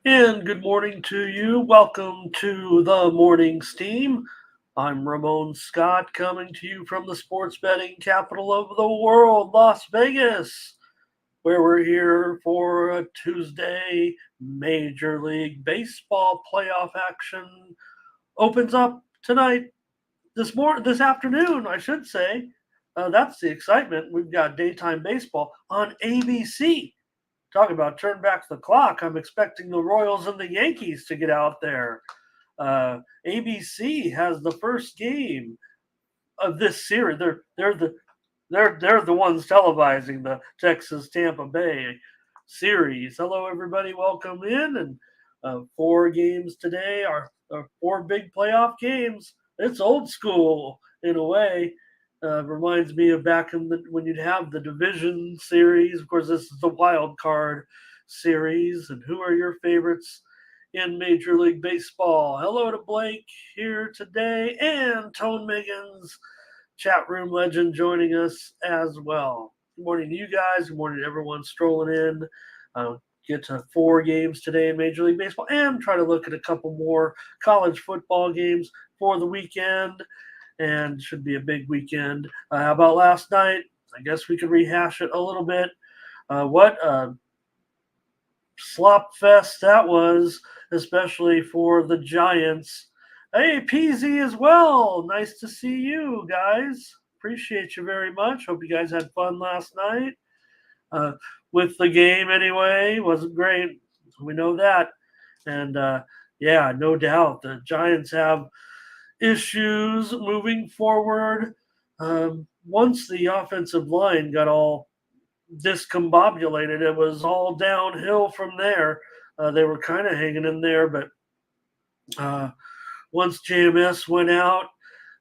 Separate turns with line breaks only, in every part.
And good morning to you. Welcome to the Morning Steam. I'm Ramon Scott coming to you from the sports betting capital of the world, Las Vegas, where we're here for a Tuesday Major League Baseball playoff action. Opens up tonight, this afternoon, I should say. That's the excitement. We've got daytime baseball on ABC. Talk about turn back the clock. I'm expecting the Royals and the Yankees to get out there. ABC has the first game of this series. They're the ones televising the Texas Tampa Bay series. Hello, everybody. Welcome in, and four games today. Our four big playoff games. It's old school in a way. Reminds me of back when you'd have the division series. Of course, this is the wild card series. And who are your favorites in Major League Baseball? Hello to Blake here today, and Tone Miggins, chat room legend, joining us as well. Good morning to you guys. Good morning to everyone strolling in. Get to four games today in Major League Baseball and try to look at a couple more college football games for the weekend. And should be a big weekend. How about last night? I guess we could rehash it a little bit. What a slop fest that was, especially for the Giants. Hey, PZ as well. Nice to see you guys. Appreciate you very much. Hope you guys had fun last night. Uh, with the game anyway. Wasn't great. We know that. And yeah, no doubt the Giants have issues moving forward. Once the offensive line got all discombobulated, it was all downhill from there. They were kind of hanging in there, but uh, once JMS went out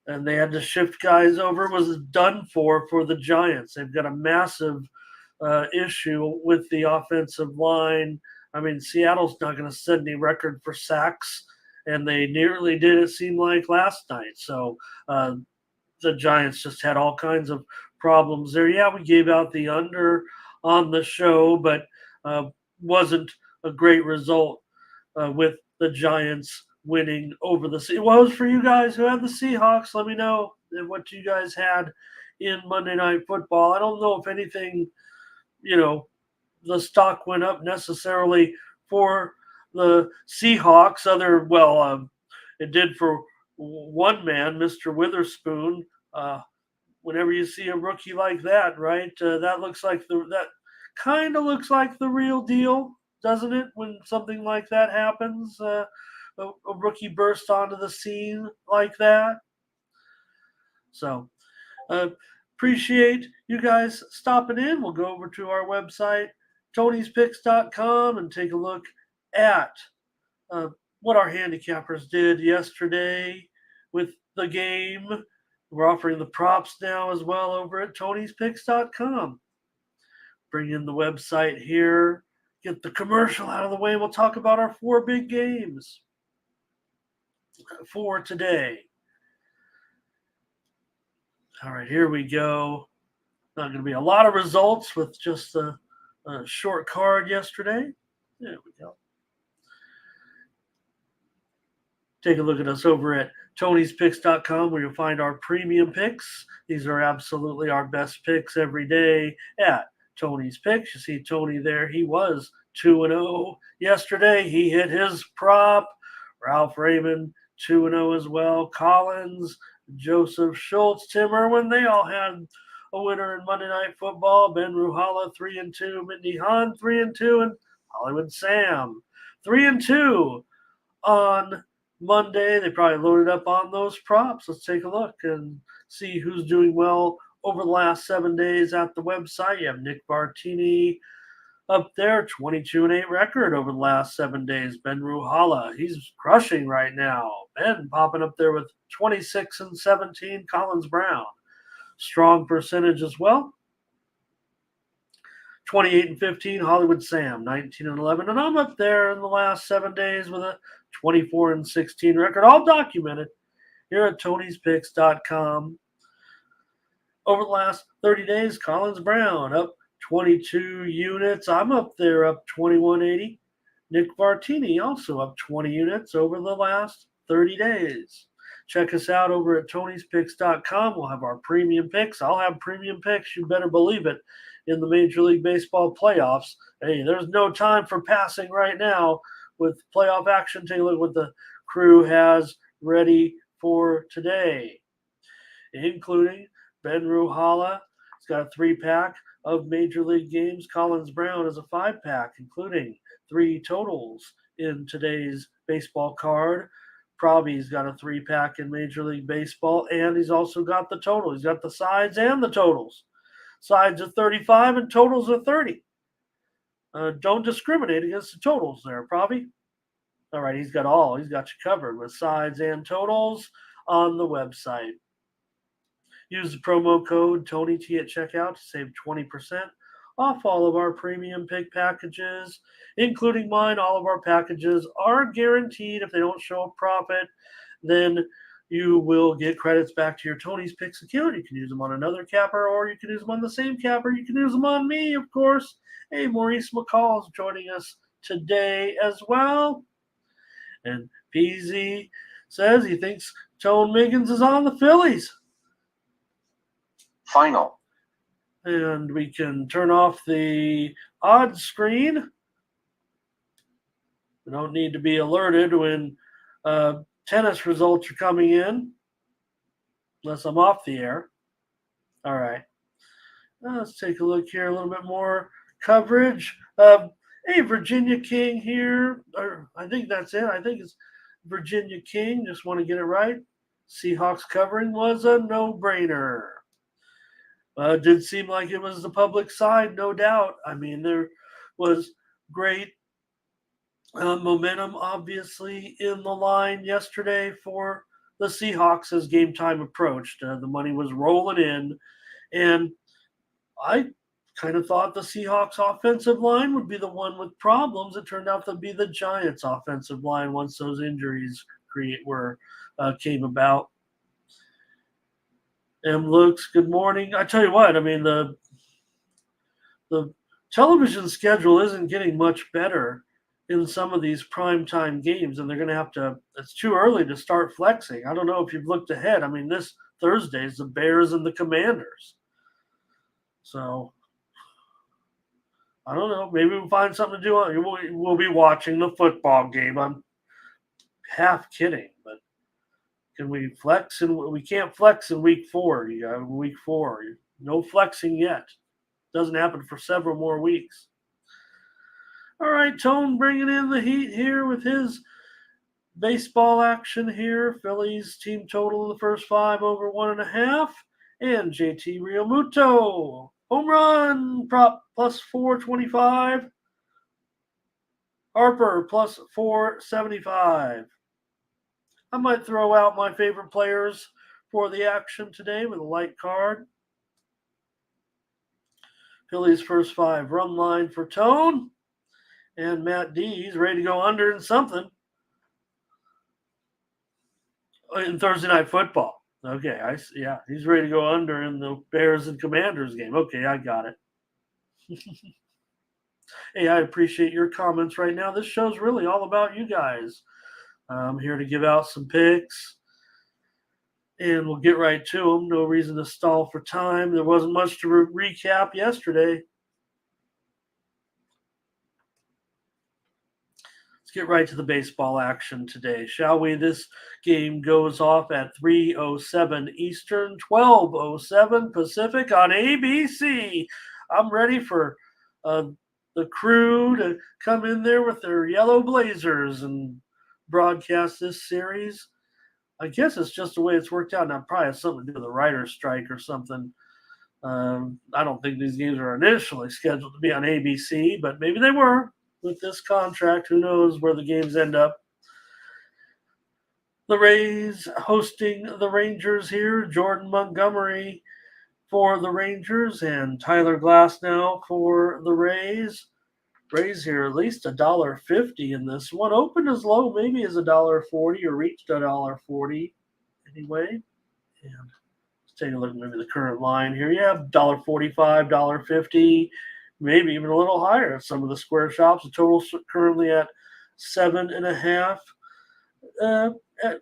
and they had to shift guys over, it was done for the Giants. They've got a massive issue with the offensive line. I mean, Seattle's not going to set any record for sacks, and they nearly did, it seem like, last night. So the Giants just had all kinds of problems there. Yeah, we gave out the under on the show, but uh, wasn't a great result with the Giants winning over the Seahawks. What was for you guys who had the Seahawks? Let me know what you guys had in Monday Night Football. I don't know if anything, you know, the stock went up necessarily for the Seahawks. It did for one man, Mr. Witherspoon. Uh, Whenever you see a rookie like that, right? That kind of looks like the real deal, doesn't it? When something like that happens, a rookie bursts onto the scene like that. So uh, appreciate you guys stopping in. We'll go over to our website, Tony'sPicks.com, and take a look at uh, what our handicappers did yesterday with the game. We're offering the props now as well over at Tony'sPicks.com. Bring in the website here, get the commercial out of the way. We'll talk about our four big games for today. All right, here we go. Not going to be a lot of results with just a short card yesterday. There we go. Take a look at us over at Tony'sPicks.com, where you'll find our premium picks. These are absolutely our best picks every day at Tony's Picks. You see Tony there. He was 2-0 yesterday. He hit his prop. Ralph Raymond 2-0 as well. Collins, Joseph Schultz, Tim Irwin, they all had a winner in Monday Night Football. Ben Ruhala 3-2, Mindy Hahn 3-2, and Hollywood Sam 3-2 on Monday. They probably loaded up on those props. Let's take a look and see who's doing well over the last 7 days at the website. You have Nick Bartini up there, 22-8 record over the last 7 days. Ben Ruhala, he's crushing right now. Ben popping up there with 26-17. Collins Brown, strong percentage as well. 28-15, Hollywood Sam, 19-11, and I'm up there in the last 7 days with a 24-16 record, all documented here at Tony'sPicks.com. Over the last 30 days, Collins Brown up 22 units. I'm up there, up 2180. Nick Vartini also up 20 units over the last 30 days. Check us out over at Tony'sPicks.com. We'll have our premium picks. I'll have premium picks, you better believe it, in the Major League Baseball playoffs. Hey, there's no time for passing right now with playoff action. Take a look what the crew has ready for today, including Ben Ruhala. He's got a 3-pack of Major League games. Collins Brown is a 5-pack, including 3 totals in today's baseball card. Proby's got a 3-pack in Major League Baseball, and he's also got the total. He's got the sides and the totals. Sides are 35 and totals are 30. Don't discriminate against the totals there, Proby. All right, he's got you covered with sides and totals on the website. Use the promo code TonyT at checkout to save 20% off all of our premium pick packages, including mine. All of our packages are guaranteed. If they don't show a profit, then you will get credits back to your Tony's Picks account. You can use them on another capper, or you can use them on the same capper. You can use them on me, of course. Hey, Maurice McCall is joining us today as well. And PZ says he thinks Tone Miggins is on the Phillies.
Final.
And we can turn off the odds screen. We don't need to be alerted when tennis results are coming in, unless I'm off the air. All right. Let's take a look here, a little bit more coverage. Hey, Virginia King here. Or I think that's it. I think it's Virginia King. Just want to get it right. Seahawks covering was a no-brainer. It did seem like it was the public side, no doubt. I mean, there was great momentum, obviously, in the line yesterday for the Seahawks as game time approached. The money was rolling in, and I kind of thought the Seahawks offensive line would be the one with problems. It turned out to be the Giants offensive line once those injuries came about. M. Lukes, good morning. I tell you what, I mean, the television schedule isn't getting much better in some of these primetime games, and they're going to have to – it's too early to start flexing. I don't know if you've looked ahead. I mean, this Thursday is the Bears and the Commanders. So, I don't know. Maybe we'll find something to do. We'll be watching the football game. I'm half kidding, but can we flex? And we can't flex in week 4. Week 4. No flexing yet. Doesn't happen for several more weeks. All right, Tone bringing in the heat here with his baseball action here. Phillies team total in the first 5 over 1.5. And JT Realmuto, home run prop plus 425. Harper plus 475. I might throw out my favorite players for the action today with a light card. Phillies first 5 run line for Tone. And Matt D, he's ready to go under in something. In Thursday Night Football. Okay, he's ready to go under in the Bears and Commanders game. Okay, I got it. Hey, I appreciate your comments right now. This show's really all about you guys. I'm here to give out some picks, and we'll get right to them. No reason to stall for time. There wasn't much to recap yesterday. Let's get right to the baseball action today, shall we? This game goes off at 3:07 Eastern, 12:07 Pacific on ABC. I'm ready for the crew to come in there with their yellow blazers and broadcast this series. I guess it's just the way it's worked out. Now, probably has something to do with the writer's strike or something. I don't think these games were initially scheduled to be on ABC, but maybe they were. With this contract, who knows where the games end up. The Rays hosting the Rangers here. Jordan Montgomery for the Rangers and Tyler Glasnow for the Rays. Rays here at least $1.50 in this one. Opened as low maybe as $1.40 or reached $1.40 anyway. And let's take a look at maybe the current line here. Yeah, $1.45, $1.50. Maybe even a little higher at some of the square shops. The total's currently at 7.5. At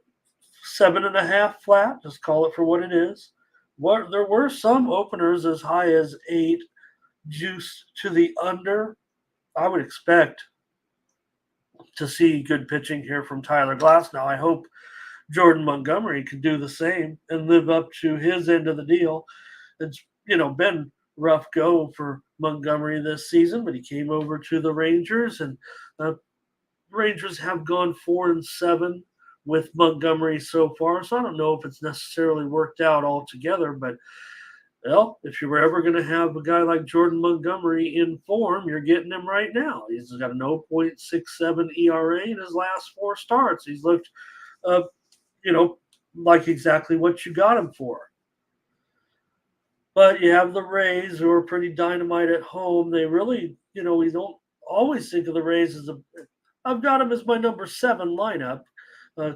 7.5 flat. Just call it for what it is. There were some openers as high as 8, juice to the under. I would expect to see good pitching here from Tyler Glass. Now, I hope Jordan Montgomery can do the same and live up to his end of the deal. It's been rough go for Montgomery this season, but he came over to the Rangers, and the Rangers have gone 4-7 with Montgomery so far. So I don't know if it's necessarily worked out altogether, but well, if you were ever going to have a guy like Jordan Montgomery in form, you're getting him right now. He's got a 0.67 ERA in his last 4 starts. He's looked, uh, like exactly what you got him for. But you have the Rays, who are pretty dynamite at home. They really, we don't always think of the Rays as I've got them as my number 7 lineup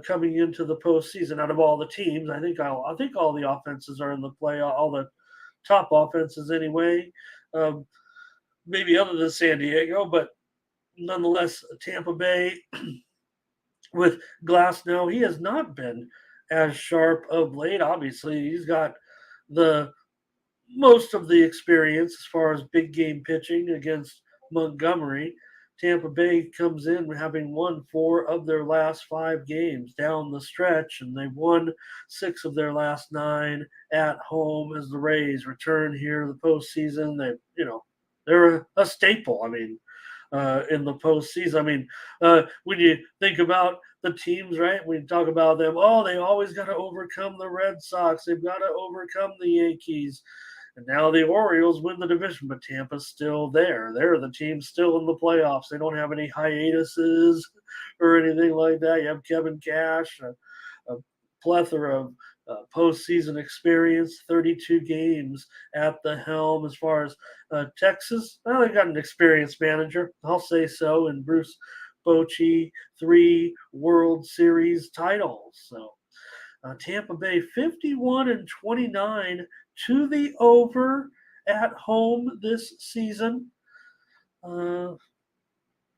coming into the postseason out of all the teams. I think all the offenses are in the play, all the top offenses anyway. Maybe other than San Diego, but nonetheless, Tampa Bay with Glasnow, he has not been as sharp of late. Obviously, he's got the most of the experience as far as big game pitching against Montgomery. Tampa Bay comes in having won 4 of their last 5 games down the stretch, and they've won 6 of their last 9 at home as the Rays return here to the postseason. They're a staple. In the postseason. When you think about the teams, right? We talk about them. Oh, they always got to overcome the Red Sox. They've got to overcome the Yankees. And now the Orioles win the division, but Tampa's still there. They're the team still in the playoffs. They don't have any hiatuses or anything like that. You have Kevin Cash, a plethora of postseason experience, 32 games at the helm. As far as Texas, well, they got an experienced manager, I'll say so, and Bruce Bochy, 3 World Series titles. So Tampa Bay 51-29 to the over at home this season.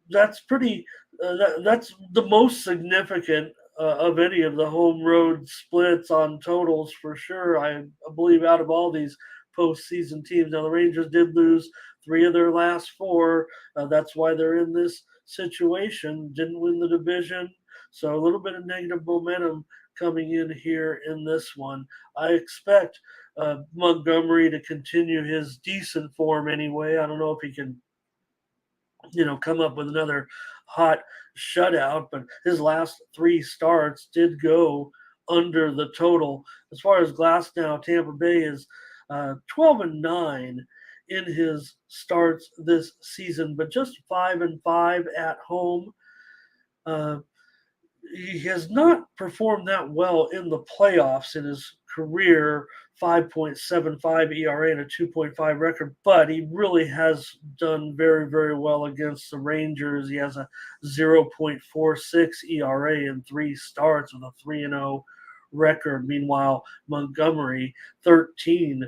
That's pretty. That's the most significant of any of the home road splits on totals for sure. I believe out of all these postseason teams. Now the Rangers did lose 3 of their last 4. That's why they're in this situation. Didn't win the division, so a little bit of negative momentum coming in here in this one. I expect Montgomery to continue his decent form anyway. I don't know if he can, come up with another hot shutout, but his last 3 starts did go under the total. As far as Glasnow, Tampa Bay is 12-9 in his starts this season, but just 5-5 at home. He has not performed that well in the playoffs in his career. 5.75 ERA and a 2.5 record, but he really has done very, very well against the Rangers. He has a 0.46 ERA in 3 starts with a 3-0 record. Meanwhile, Montgomery, 13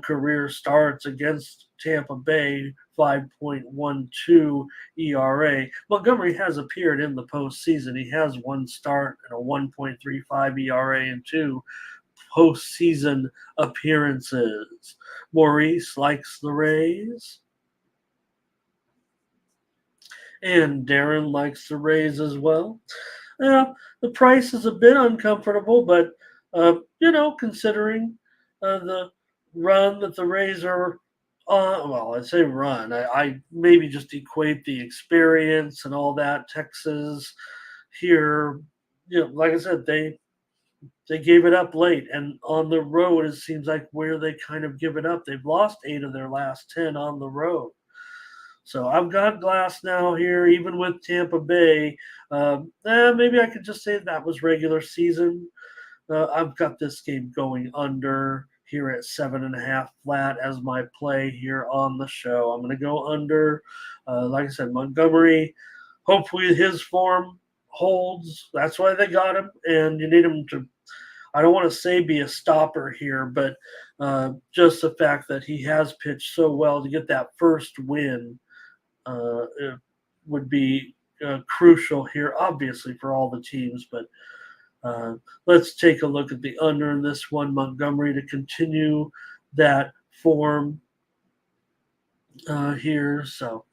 career starts against Tampa Bay, 5.12 ERA. Montgomery has appeared in the postseason. He has 1 start and a 1.35 ERA and 2 postseason appearances. Maurice likes the Rays. And Darren likes the Rays as well. The price is a bit uncomfortable, but, considering the run that the Rays are on, well, I say run. I maybe just equate the experience and all that. Texas here, like I said, they gave it up late, and on the road, it seems like where they kind of give it up. They've lost 8 of their last 10 on the road. So I've got Glasnow here, even with Tampa Bay. Maybe I could just say that was regular season. I've got this game going under here at 7.5 flat as my play here on the show. I'm going to go under. Like I said, Montgomery, hopefully his form holds. That's why they got him, and you need him to, I don't want to say be a stopper here, but just the fact that he has pitched so well to get that first win it would be crucial here, obviously, for all the teams. But let's take a look at the under in this one. Montgomery to continue that form here. So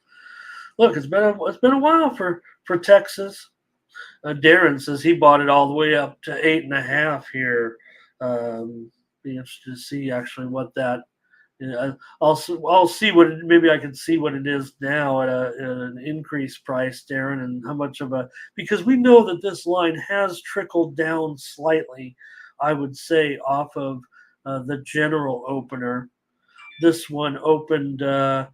look, it's been a while for Texas. Darren says he bought it all the way up to 8.5 here. Be interested to see actually what that. I'll see what maybe I can see what it is now at an increased price, Darren, and how much of a, because we know that this line has trickled down slightly. I would say off of the general opener. This one opened. There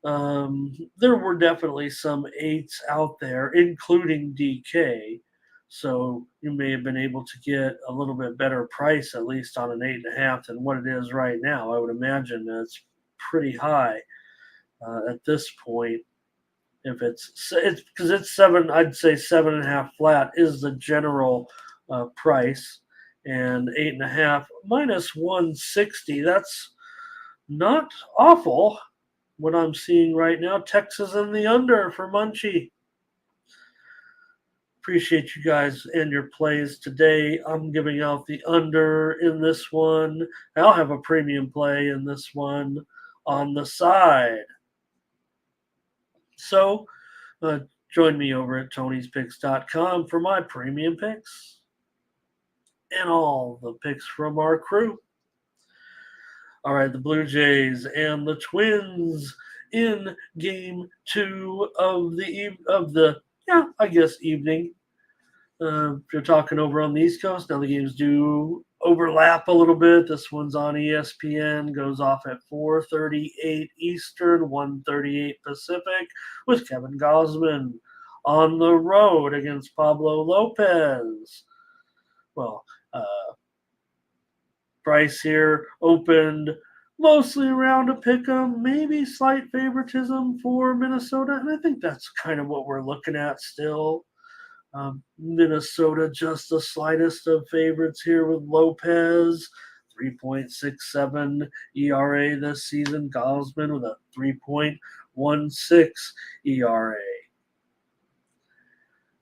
were definitely some 8s out there, including DK. So you may have been able to get a little bit better price, at least on an 8.5, than what it is right now. I would imagine it's pretty high at this point. If it's because it's 7, I'd say 7.5 flat is the general price, and 8.5 minus 160. That's not awful. What I'm seeing right now, Texas in the under for Munchie. Appreciate you guys and your plays today. I'm giving out the under in this one. I'll have a premium play in this one on the side. So join me over at Tony'sPicks.com for my premium picks and all the picks from our crew. All right, the Blue Jays and the Twins in Game 2 of the evening. If you're talking over on the East Coast, now the games do overlap a little bit. This one's on ESPN, goes off at 4:38 Eastern, 1:38 Pacific, with Kevin Gausman on the road against Pablo Lopez. Well, price here opened mostly around a pick'em, maybe slight favoritism for Minnesota, and I think that's kind of what we're looking at still. Minnesota just the slightest of favorites here with Lopez, 3.67 ERA this season. Gausman with a 3.16 ERA.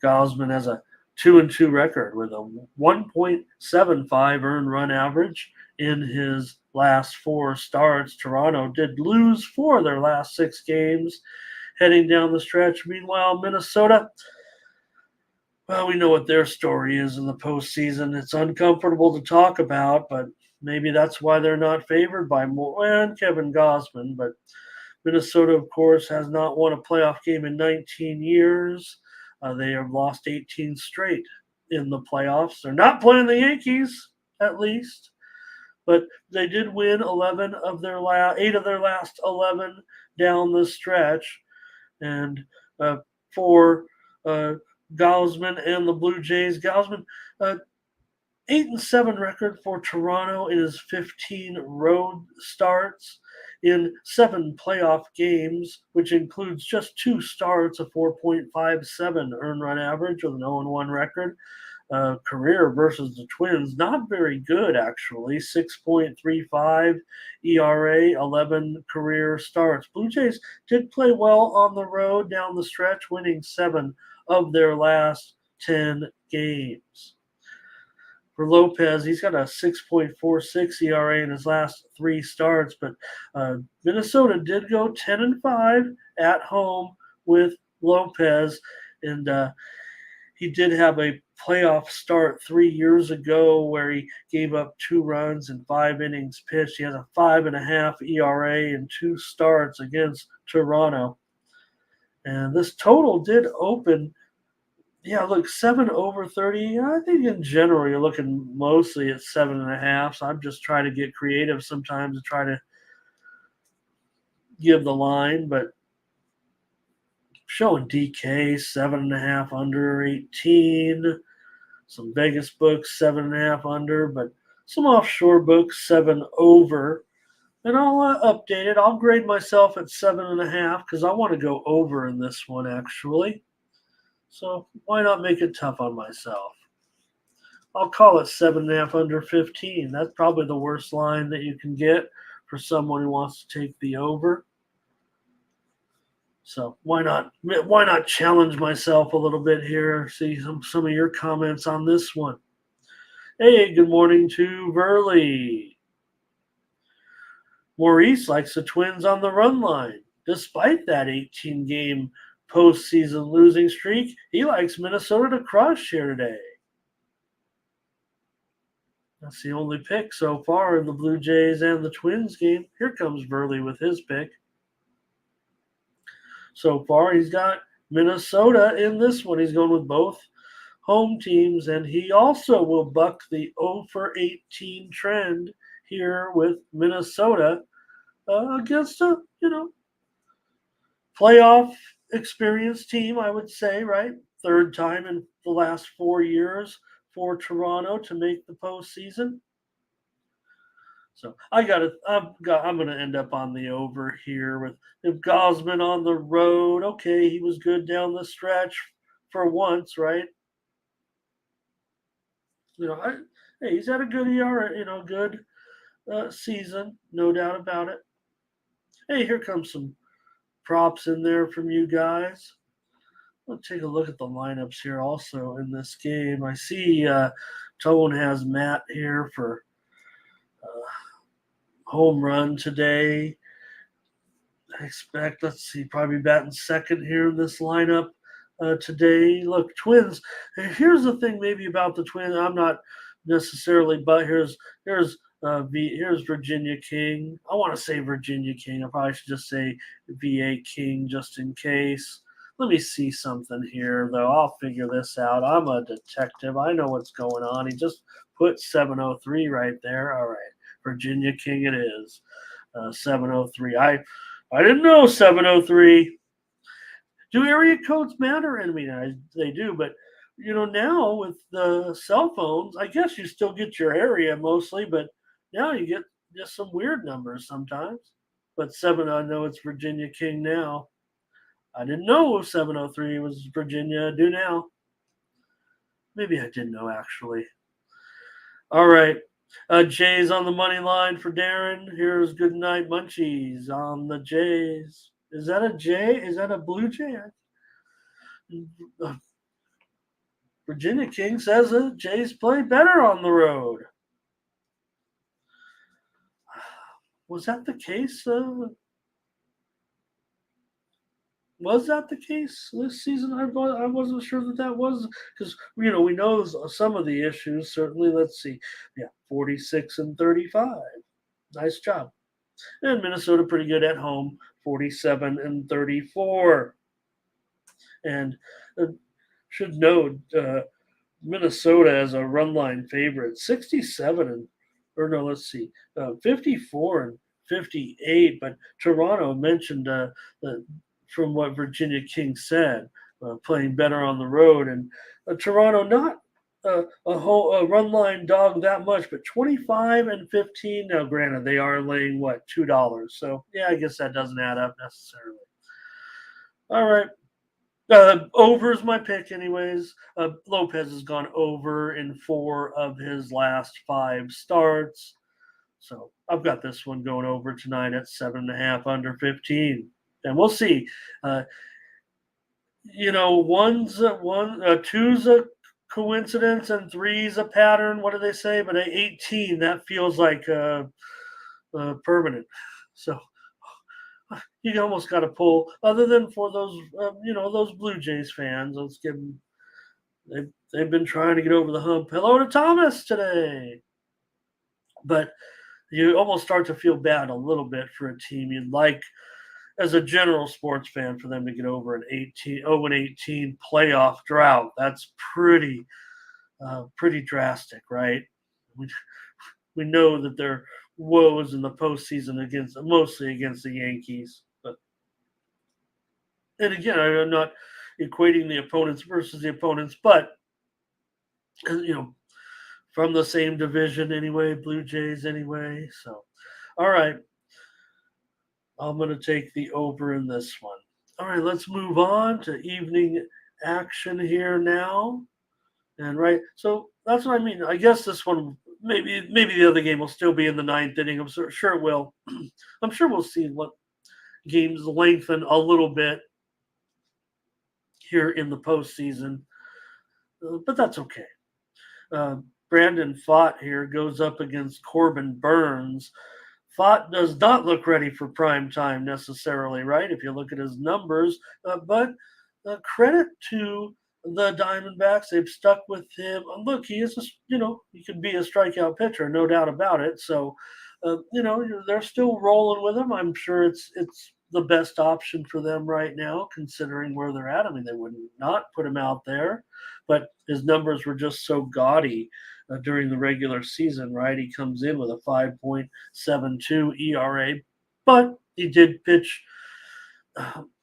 Gausman has a 2-2 record with a 1.75 earned run average in his last 4 starts. Toronto did lose 4 of their last 6 games heading down the stretch. Meanwhile, Minnesota, well, we know what their story is in the postseason. It's uncomfortable to talk about, but maybe that's why they're not favored by more and Kevin Gausman. But Minnesota, of course, has not won a playoff game in 19 years. They have lost 18 straight in the playoffs. They're not playing the Yankees, at least, but they did win 8 of their last 11 down the stretch. And for Gausman and the Blue Jays, Gausman 8-7 record for Toronto in his 15 road starts in 7 playoff games, which includes just 2 starts, a 4.57 earned run average with an 0-1 record. Career versus the Twins, not very good actually, 6.35 ERA, 11 career starts. Blue Jays did play well on the road down the stretch, winning 7 of their last 10 games. For Lopez, he's got a 6.46 ERA in his last 3 starts, but Minnesota did go 10-5 at home with Lopez, and he did have a playoff start 3 years ago where he gave up 2 runs in 5 innings pitched. He has a 5.5 ERA in 2 starts against Toronto. And this total did open, 7 over 30. I think in general you're looking mostly at 7.5. So I'm just trying to get creative sometimes to try to give the line, but showing DK 7.5 under 18. Some Vegas books 7.5 under, but some offshore books 7 over. And I'll update it. I'll grade myself at 7.5 because I want to go over in this one actually. So why not make it tough on myself? I'll call it 7.5 under 15. That's probably the worst line that you can get for someone who wants to take the over. So why not? Why not challenge myself a little bit here? See some of your comments on this one. Hey, good morning to Verley. Maurice likes the Twins on the run line. Despite that 18 game postseason losing streak, he likes Minnesota to crush here today. That's the only pick so far in the Blue Jays and the Twins game. Here comes Verley with his pick. So far, he's got Minnesota in this one. He's going with both home teams, and he also will buck the 0 for 18 trend here with Minnesota against a playoff experienced team, I would say, right? Third time in the last 4 years for Toronto to make the postseason. So I'm going to end up on the over here with if Gosman on the road. Okay, he was good down the stretch for once, right? Hey, he's had a good ERA, good season, no doubt about it. Hey, here comes some props in there from you guys. Let's take a look at the lineups here also in this game. I see Tone has Matt here for home run today. I expect, let's see, probably batting second here in this lineup today. Look, Twins, here's the thing maybe about the Twins. I'm not necessarily, but here's Virginia King. I want to say Virginia King. I probably should just say VA King just in case. Let me see something here, though. I'll figure this out. I'm a detective. I know what's going on. He just put 703 right there. All right. Virginia King it is. 703. I didn't know 703. Do area codes matter? I mean, they do, but now with the cell phones, I guess you still get your area mostly, but now you get just some weird numbers sometimes. But I know it's Virginia King now. I didn't know 703 was Virginia. I do now. Maybe I didn't know actually. All right. Jays on the money line for Darren. Here's good night munchies on the Jays. Is that a Jay? Is that a Blue Jay? Virginia King says the Jays play better on the road. Was that the case? Was that the case this season? I wasn't sure that was because we know some of the issues. Certainly, let's see. Yeah, 46 and 35. Nice job. And Minnesota pretty good at home, 47 and 34. And should note Minnesota as a run line favorite, 67 and or no, let's see, 54 and 58. But Toronto mentioned from what Virginia King said, playing better on the road, and Toronto not a run line dog that much, but 25 and 15. Now, granted, they are laying what $2, so yeah, I guess that doesn't add up necessarily. All right. Over is my pick, anyways. Lopez has gone over in 4 of his last 5 starts. So I've got this one going over tonight at 7.5 under 15. And we'll see. Two's a coincidence and 3's a pattern. What do they say? But at 18, that feels like permanent. So you almost got to pull. Other than for those, those Blue Jays fans, let's give them. They've been trying to get over the hump. Hello to Thomas today, but you almost start to feel bad a little bit for a team you'd like, as a general sports fan, for them to get over an 0-18 playoff drought. That's pretty drastic, right? We know that their woes in the postseason mostly against the Yankees, and again, I'm not equating the opponents versus the opponents, but from the same division anyway, Blue Jays anyway. So, all right, I'm going to take the over in this one. All right, let's move on to evening action here now. And so that's what I mean. I guess this one, maybe the other game will still be in the 9th inning. I'm sure it will. I'm sure we'll see what games lengthen a little bit here in the postseason, but that's okay. Brandon Pfaadt here goes up against Corbin Burns. Pfaadt does not look ready for prime time necessarily, right? If you look at his numbers, but credit to the Diamondbacks, they've stuck with him. Look, he is, he could be a strikeout pitcher, no doubt about it. So, they're still rolling with him. I'm sure it's the best option for them right now, considering where they're at. I mean, they would not put him out there, but his numbers were just so gaudy during the regular season, right? He comes in with a 5.72 ERA, but he did pitch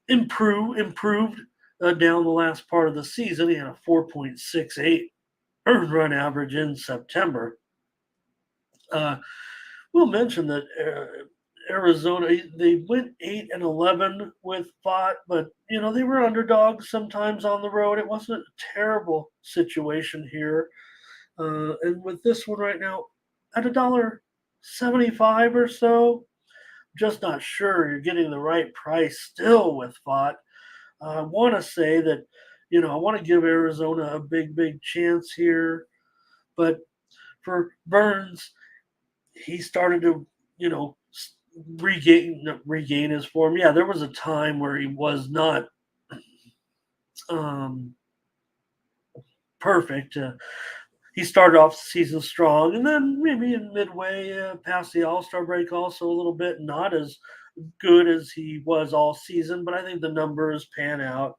improved down the last part of the season. He had a 4.68 earned run average in September. We'll mention that Arizona, they went 8-11 with Pfaadt, but they were underdogs sometimes on the road. It wasn't a terrible situation here. And with this one right now, at $1.75 or so, just not sure you're getting the right price still with Pfaadt. I want to say that, I want to give Arizona a big chance here. But for Burns, he started to, regain his form. Yeah, there was a time where he was not perfect. He started off the season strong, and then maybe in midway, past the All-Star break, also a little bit not as good as he was all season. But I think the numbers pan out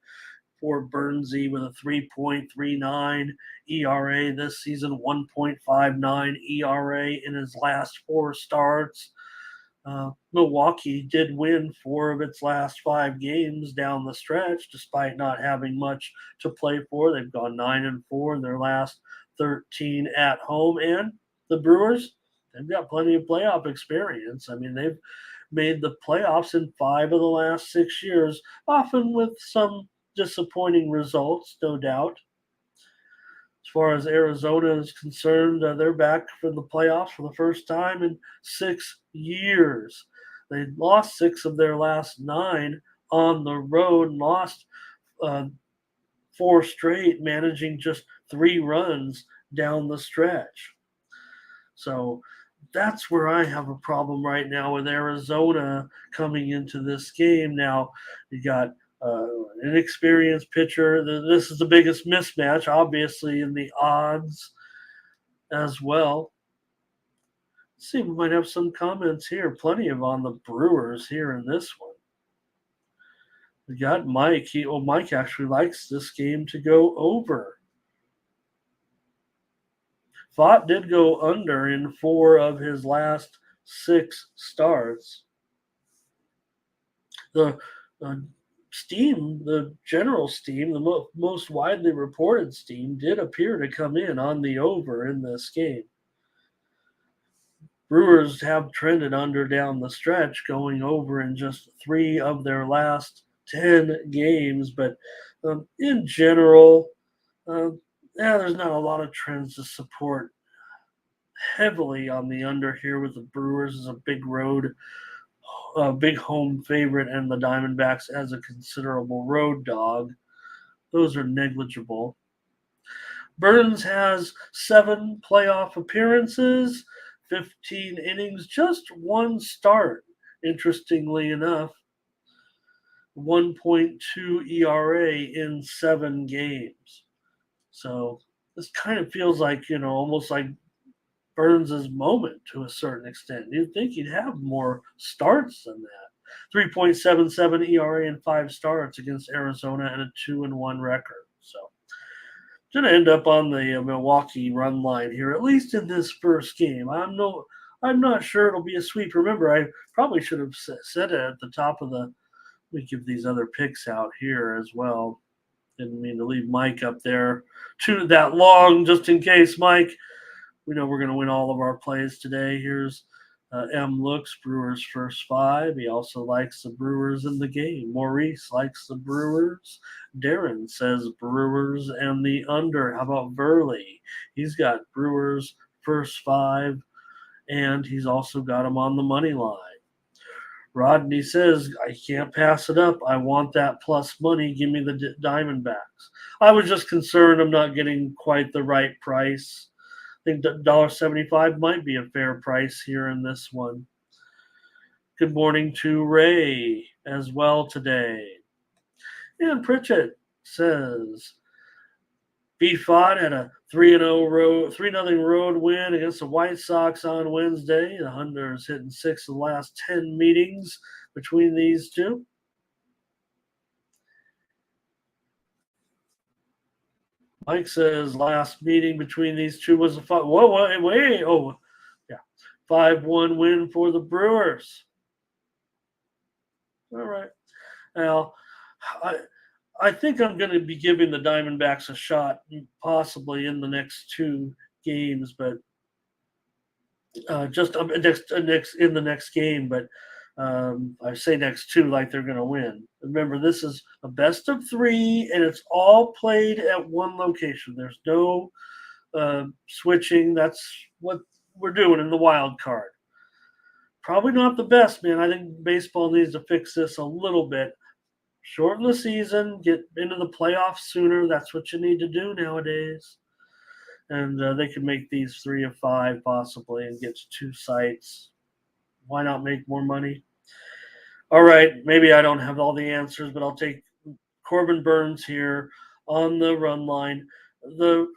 for Burnsy with a 3.39 ERA this season, 1.59 ERA in his last 4 starts. Milwaukee did win 4 of its last 5 games down the stretch, despite not having much to play for. They've gone 9-4 in their last 13 at home, and the Brewers, they've got plenty of playoff experience. I mean, they've made the playoffs in 5 of the last 6 years, often with some disappointing results, no doubt. As far as Arizona is concerned, they're back for the playoffs for the first time in 6 years. They lost 6 of their last 9 on the road, lost 4 straight, managing just 3 runs down the stretch. So that's where I have a problem right now with Arizona coming into this game. Now, you got an experienced pitcher. This is the biggest mismatch, obviously, in the odds as well. Let's see, we might have some comments here. Plenty of on the Brewers here in this one. We got Mike. Mike actually likes this game to go over. Pfaadt did go under in 4 of his last 6 starts. The steam, the general steam, the most widely reported steam, did appear to come in on the over in this game. Brewers have trended under down the stretch, going over in just 3 of their last 10 games. But in general, there's not a lot of trends to support heavily on the under here with the Brewers as a big road, big home favorite, and the Diamondbacks as a considerable road dog. Those are negligible. Burns has 7 playoff appearances, 15 innings, just 1 start, interestingly enough. 1.2 ERA in 7 games. So this kind of feels like, almost like Burns' moment to a certain extent. You'd think he'd have more starts than that. 3.77 ERA in 5 starts against Arizona and a 2-1 record. So going to end up on the Milwaukee run line here, at least in this first game. I'm not sure it'll be a sweep. Remember, I probably should have said it at the top of the. Let me give these other picks out here as well. Didn't mean to leave Mike up there too that long, just in case, Mike. We know we're going to win all of our plays today. Here's M. Looks, Brewers first 5. He also likes the Brewers in the game. Maurice likes the Brewers. Darren says Brewers and the under. How about Burley? He's got Brewers first 5, and he's also got them on the money line. Rodney says, I can't pass it up. I want that plus money. Give me the Diamondbacks. I was just concerned I'm not getting quite the right price. I think $1.75 might be a fair price here in this one. Good morning to Ray as well today. And Pritchett says, B-Fod had a 3-0 road win against the White Sox on Wednesday. The Hunters hitting 6 of the last 10 meetings between these two. Mike says last meeting between these two was a 5-1 win for the Brewers. All right. Now, I think I'm going to be giving the Diamondbacks a shot, possibly in the next two games, but just next in the next game. But I say next two like they're going to win. Remember, this is a best of three, and it's all played at one location. There's no switching. That's what we're doing in the wild card. Probably not the best, man. I think baseball needs to fix this a little bit. Shorten the season, get into the playoffs sooner. That's what you need to do nowadays. And they could make these 3 of 5 possibly and get to 2 sites. Why not make more money? All right, maybe I don't have all the answers, but I'll take Corbin Burnes here on the run line. The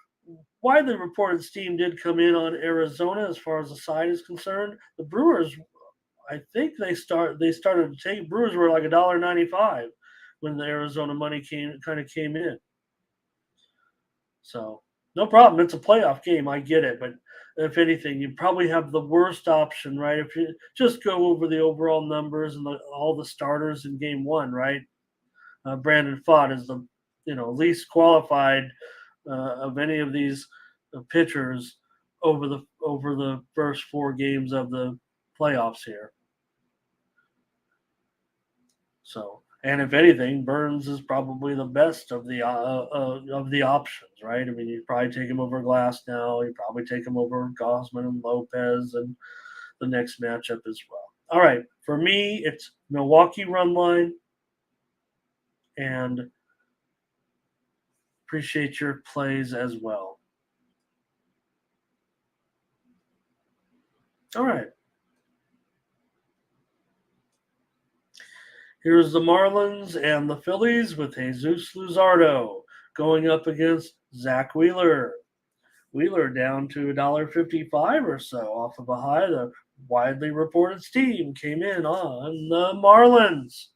widely reported steam did come in on Arizona as far as the side is concerned. The Brewers, I think they started to take. Brewers were like $1.95 when the Arizona money came in. So no problem. It's a playoff game. I get it, but if anything, you probably have the worst option, right? If you just go over the overall numbers and all the starters in game one, right? Brandon Pfaadt is the least qualified of any of these pitchers over the first 4 games of the playoffs here. So, and if anything, Burnes is probably the best of the options, right? I mean, you'd probably take him over Glasnow. You'd probably take him over Gausman and Lopez and the next matchup as well. All right, for me, it's Milwaukee run line, and appreciate your plays as well. All right. Here's the Marlins and the Phillies with Jesus Luzardo going up against Zach Wheeler. Wheeler down to $1.55 or so off of a high. The widely reported steam came in on the Marlins.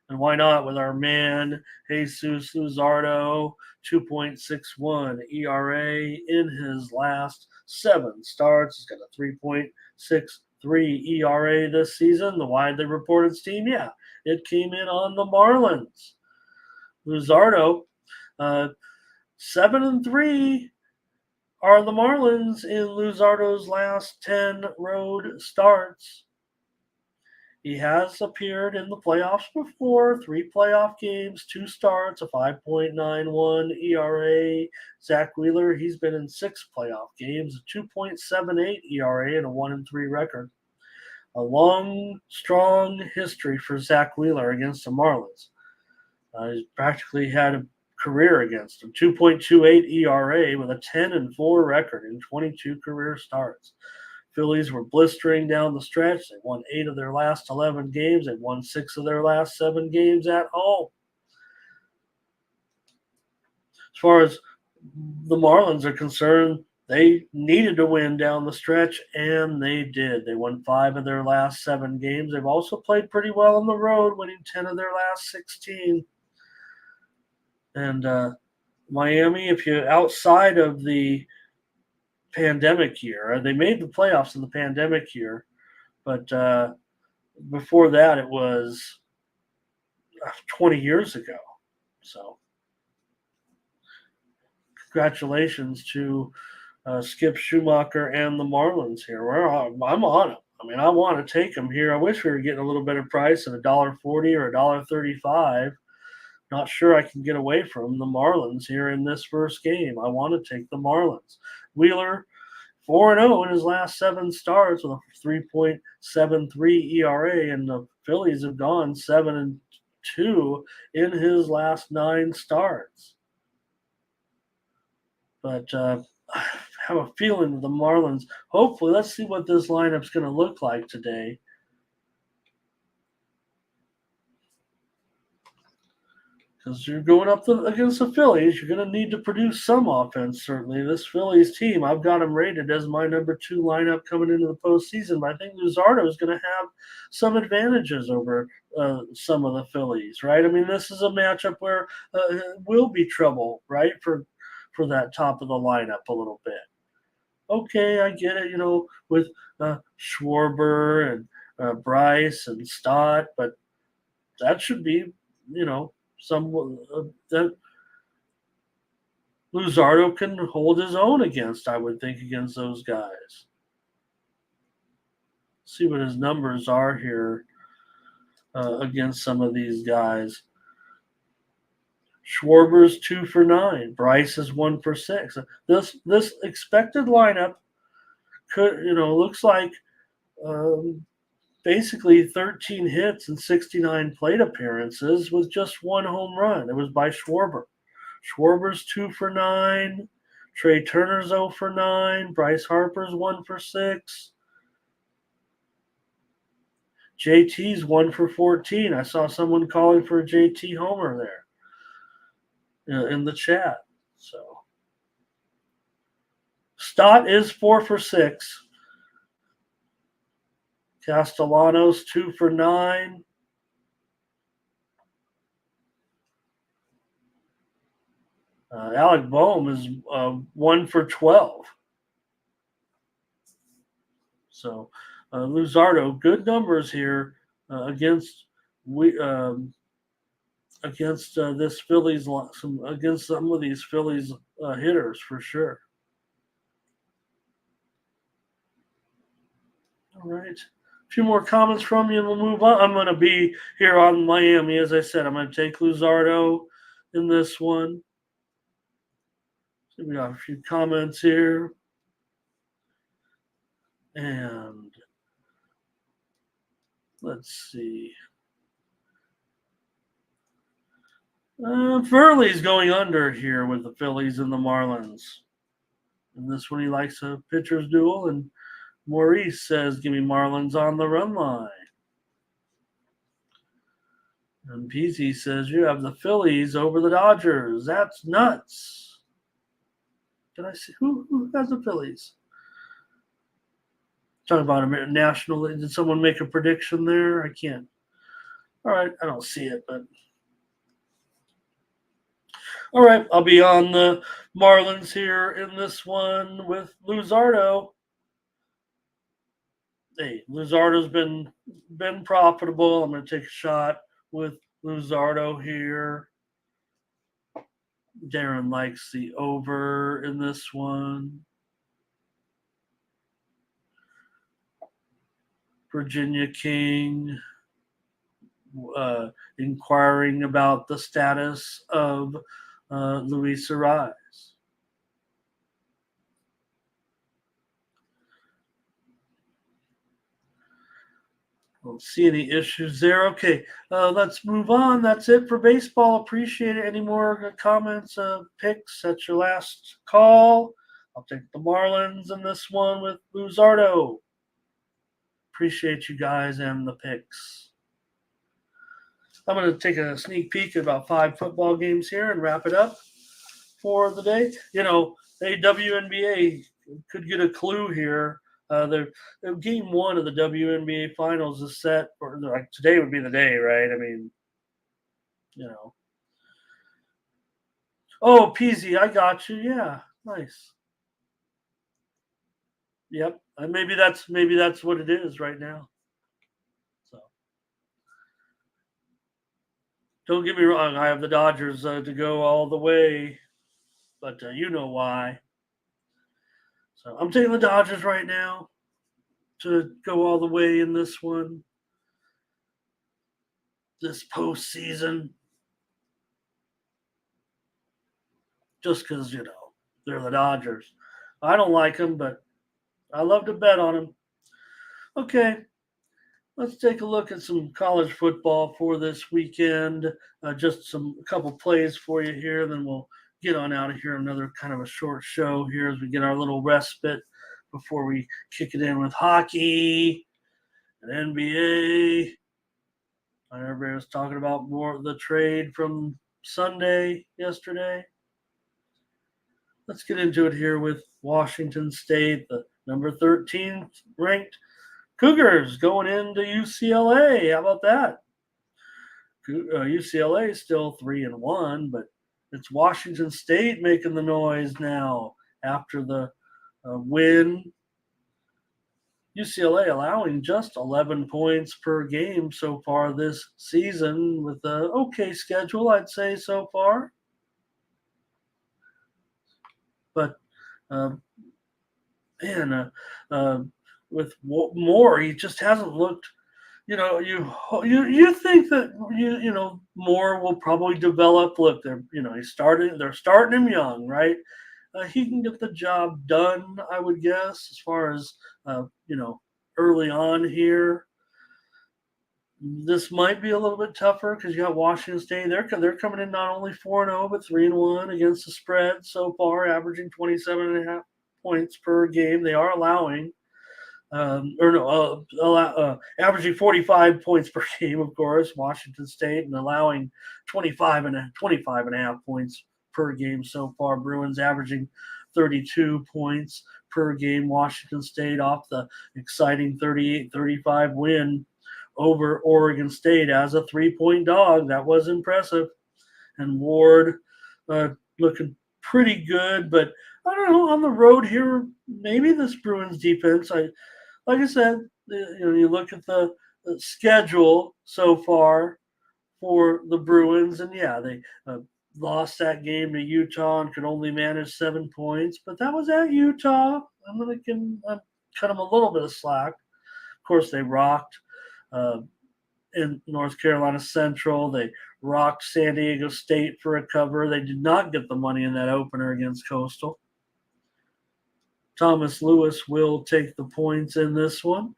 And why not with our man, Jesus Luzardo, 2.61 ERA in his last 7 starts. He's got a 3.63 ERA this season. The widely reported steam, yeah, it came in on the Marlins. Luzardo, 7-3 are the Marlins in Luzardo's last 10 road starts. He has appeared in the playoffs before, 3 playoff games, 2 starts, a 5.91 ERA. Zach Wheeler, he's been in 6 playoff games, a 2.78 ERA, and a 1-3 record. A long, strong history for Zach Wheeler against the Marlins. He's practically had a career against them. 2.28 ERA with a 10-4 record in 22 career starts. Phillies were blistering down the stretch. They won 8 of their last 11 games. They won 6 of their last 7 games at home. As far as the Marlins are concerned, they needed to win down the stretch, and they did. They won 5 of their last 7 games. They've also played pretty well on the road, winning 10 of their last 16. And Miami, if you outside of the pandemic year, they made the playoffs in the pandemic year, but before that it was 20 years ago. So congratulations to Skip Schumacher and the Marlins here. I'm on them. I mean, I want to take them here. I wish we were getting a little better price at $1.40 or $1.35. Not sure I can get away from the Marlins here in this first game. I want to take the Marlins. Wheeler, 4-0 in his last 7 starts with a 3.73 ERA, and the Phillies have gone 7-2 in his last 9 starts. But I have a feeling that the Marlins, hopefully, let's see what this lineup's going to look like today. Because you're going up against the Phillies, you're going to need to produce some offense, certainly. This Phillies team, I've got them rated as my number 2 lineup coming into the postseason, but I think Luzardo is going to have some advantages over some of the Phillies, right? I mean, this is a matchup where it will be trouble, right, for that top of the lineup a little bit. Okay, I get it, with Schwarber and Bryce and Stott, but that should be, some that Luzardo can hold his own against, I would think, against those guys. See what his numbers are here against some of these guys. Schwarber's 2 for 9. Bryce is 1 for 6. This expected lineup looks like basically 13 hits and 69 plate appearances with just 1 home run. It was by Schwarber. Schwarber's 2 for 9. Trey Turner's 0 for 9. Bryce Harper's 1 for 6. JT's 1 for 14. I saw someone calling for a JT homer there in the chat. So Stott is 4 for 6. Castellanos 2 for 9. Alec Boehm is 1 for 12. So Luzardo, good numbers here against this Phillies, against some of these Phillies hitters for sure. All right. A few more comments from you and we'll move on. I'm going to be here on Miami. As I said, I'm going to take Luzardo in this one. So we got a few comments here. And let's see. Furley's going under here with the Phillies and the Marlins. And this one he likes a pitcher's duel. And Maurice says, give me Marlins on the run line. And Peasy says, you have the Phillies over the Dodgers. That's nuts. Did I see? Who has the Phillies? Talking about a national. Did someone make a prediction there? I can't. All right, I don't see it, but. All right, I'll be on the Marlins here in this one with Luzardo. Hey, Luzardo's been profitable. I'm going to take a shot with Luzardo here. Darren likes the over in this one. Virginia King inquiring about the status of Luis Arraez. Don't see any issues there. Okay, let's move on. That's it for baseball. Appreciate it. Any more comments, picks? That's your last call. I'll take the Marlins in this one with Luzardo. Appreciate you guys and the picks. I'm going to take a sneak peek at about 5 football games here and wrap it up for the day. The WNBA could get a clue here. Game 1 of the WNBA finals is set for, like, today would be the day, right? I mean, Oh, Peasy, I got you. Yeah, nice. Yep, maybe that's what it is right now. So, don't get me wrong. I have the Dodgers to go all the way, but you know why. So I'm taking the Dodgers right now to go all the way in this one, this postseason, just because they're the Dodgers. I don't like them, but I love to bet on him. Okay, let's take a look at some college football for this weekend. Just a couple plays for you here, then we'll get on out of here. Another kind of a short show here as we get our little respite before we kick it in with hockey and NBA. Everybody was talking about more of the trade from Sunday yesterday. Let's get into it here with Washington State, the number 13th ranked Cougars going into UCLA. How about that? UCLA is still 3-1, but it's Washington State making the noise now after the win. UCLA allowing just 11 points per game so far this season with an okay schedule, I'd say, so far. But, man, with Moore, he just hasn't looked. You think that Moore will probably develop. Look, they're starting him young, right? He can get the job done, I would guess, as far as early on here. This might be a little bit tougher because you got Washington State. They're coming in not only 4-0 but 3-1 against the spread so far, averaging 27.5 points per game. They are allowing. Averaging 45 points per game, of course, Washington State, and allowing 25 and a half points per game so far. Bruins averaging 32 points per game. Washington State off the exciting 38-35 win over Oregon State as a 3-point dog. That was impressive. And Ward looking pretty good, but I don't know, on the road here, maybe this Bruins defense, like I said, you look at the schedule so far for the Bruins, and yeah, they lost that game to Utah and could only manage 7 points, but that was at Utah. I'm going to cut them a little bit of slack. Of course, they rocked in North Carolina Central. They rocked San Diego State for a cover. They did not get the money in that opener against Coastal. Thomas Lewis will take the points in this one.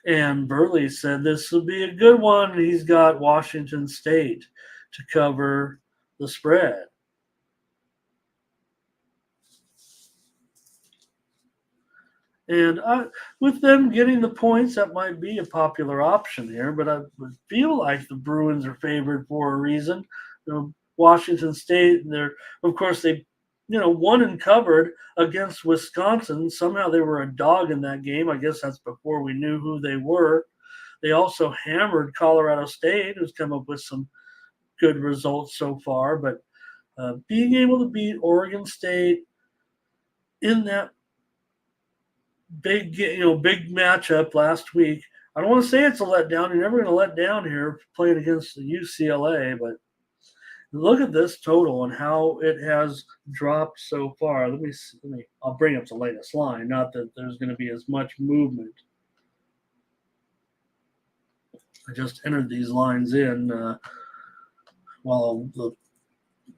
And Burley said this will be a good one. He's got Washington State to cover the spread. And with them getting the points, that might be a popular option here, but I would feel like the Bruins are favored for a reason. Washington State, of course, they won and covered against Wisconsin. Somehow they were a dog in that game. I guess that's before we knew who they were. They also hammered Colorado State, who's come up with some good results so far. But being able to beat Oregon State in that big matchup last week, I don't want to say it's a letdown. You're never going to let down here playing against the UCLA, but look at this total and how it has dropped so far. I'll bring up the latest line. Not that there's going to be as much movement. I just entered these lines in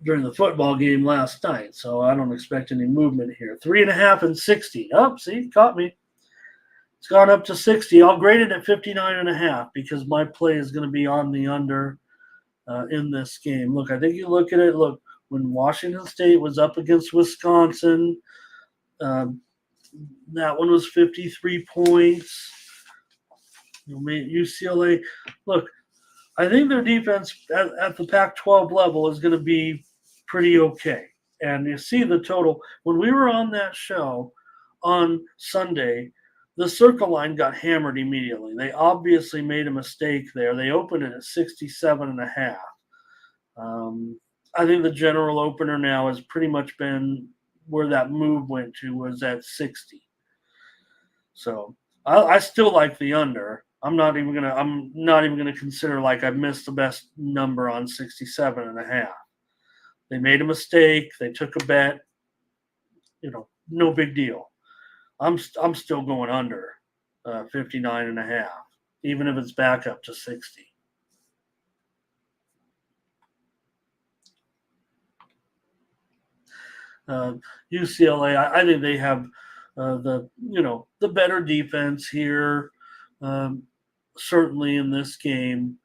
during the football game last night, so I don't expect any movement here. 3.5 and 60. Oh, see, caught me. It's gone up to 60. I'll grade it at 59.5 because my play is going to be on the under in this game. Look, I think you look at it. Look, when Washington State was up against Wisconsin, that one was 53 points. UCLA, look, I think their defense at the Pac-12 level is going to be pretty okay. And you see the total. When we were on that show on Sunday, the circle line got hammered immediately. They obviously made a mistake there. They opened it at 67.5. I think the general opener now has pretty much been where that move went to, was at 60. So I still like the under. I'm not even gonna consider like I missed the best number on 67.5. They made a mistake. They took a bet. No big deal. I'm still going under 59.5, even if it's back up to 60. UCLA, I think they have the better defense here. Um, Certainly in this game.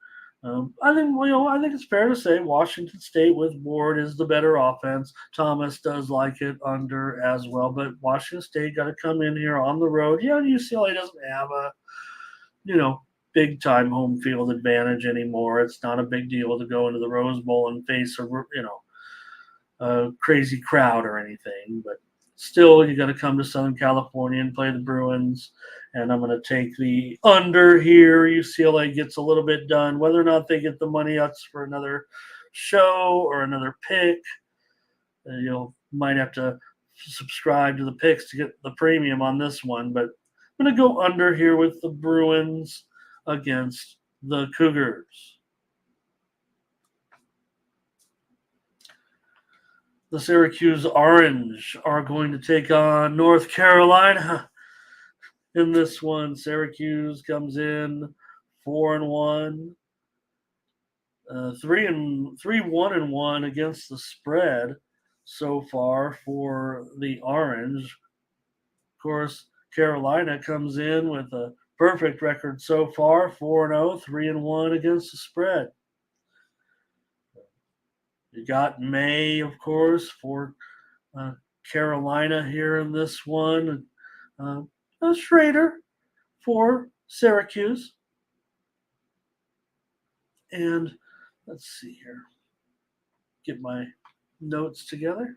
I think it's fair to say Washington State with Ward is the better offense. Thomas does like it under as well, but Washington State got to come in here on the road. Yeah, UCLA doesn't have a you know big time home field advantage anymore. It's not a big deal to go into the Rose Bowl and face a crazy crowd or anything, but still, you got to come to Southern California and play the Bruins. And I'm going to take the under here. UCLA gets a little bit done. Whether or not they get the money, that's for another show or another pick. You'll might have to subscribe to the picks to get the premium on this one. But I'm going to go under here with the Bruins against the Cougars. The Syracuse Orange are going to take on North Carolina in this one. Syracuse comes in 4-1, 3-1 against the spread so far for the Orange. Of course, Carolina comes in with a perfect record so far, 4-0, 3-1 against the spread. You got May, of course, for Carolina here in this one. Schrader for Syracuse. And let's see here. Get my notes together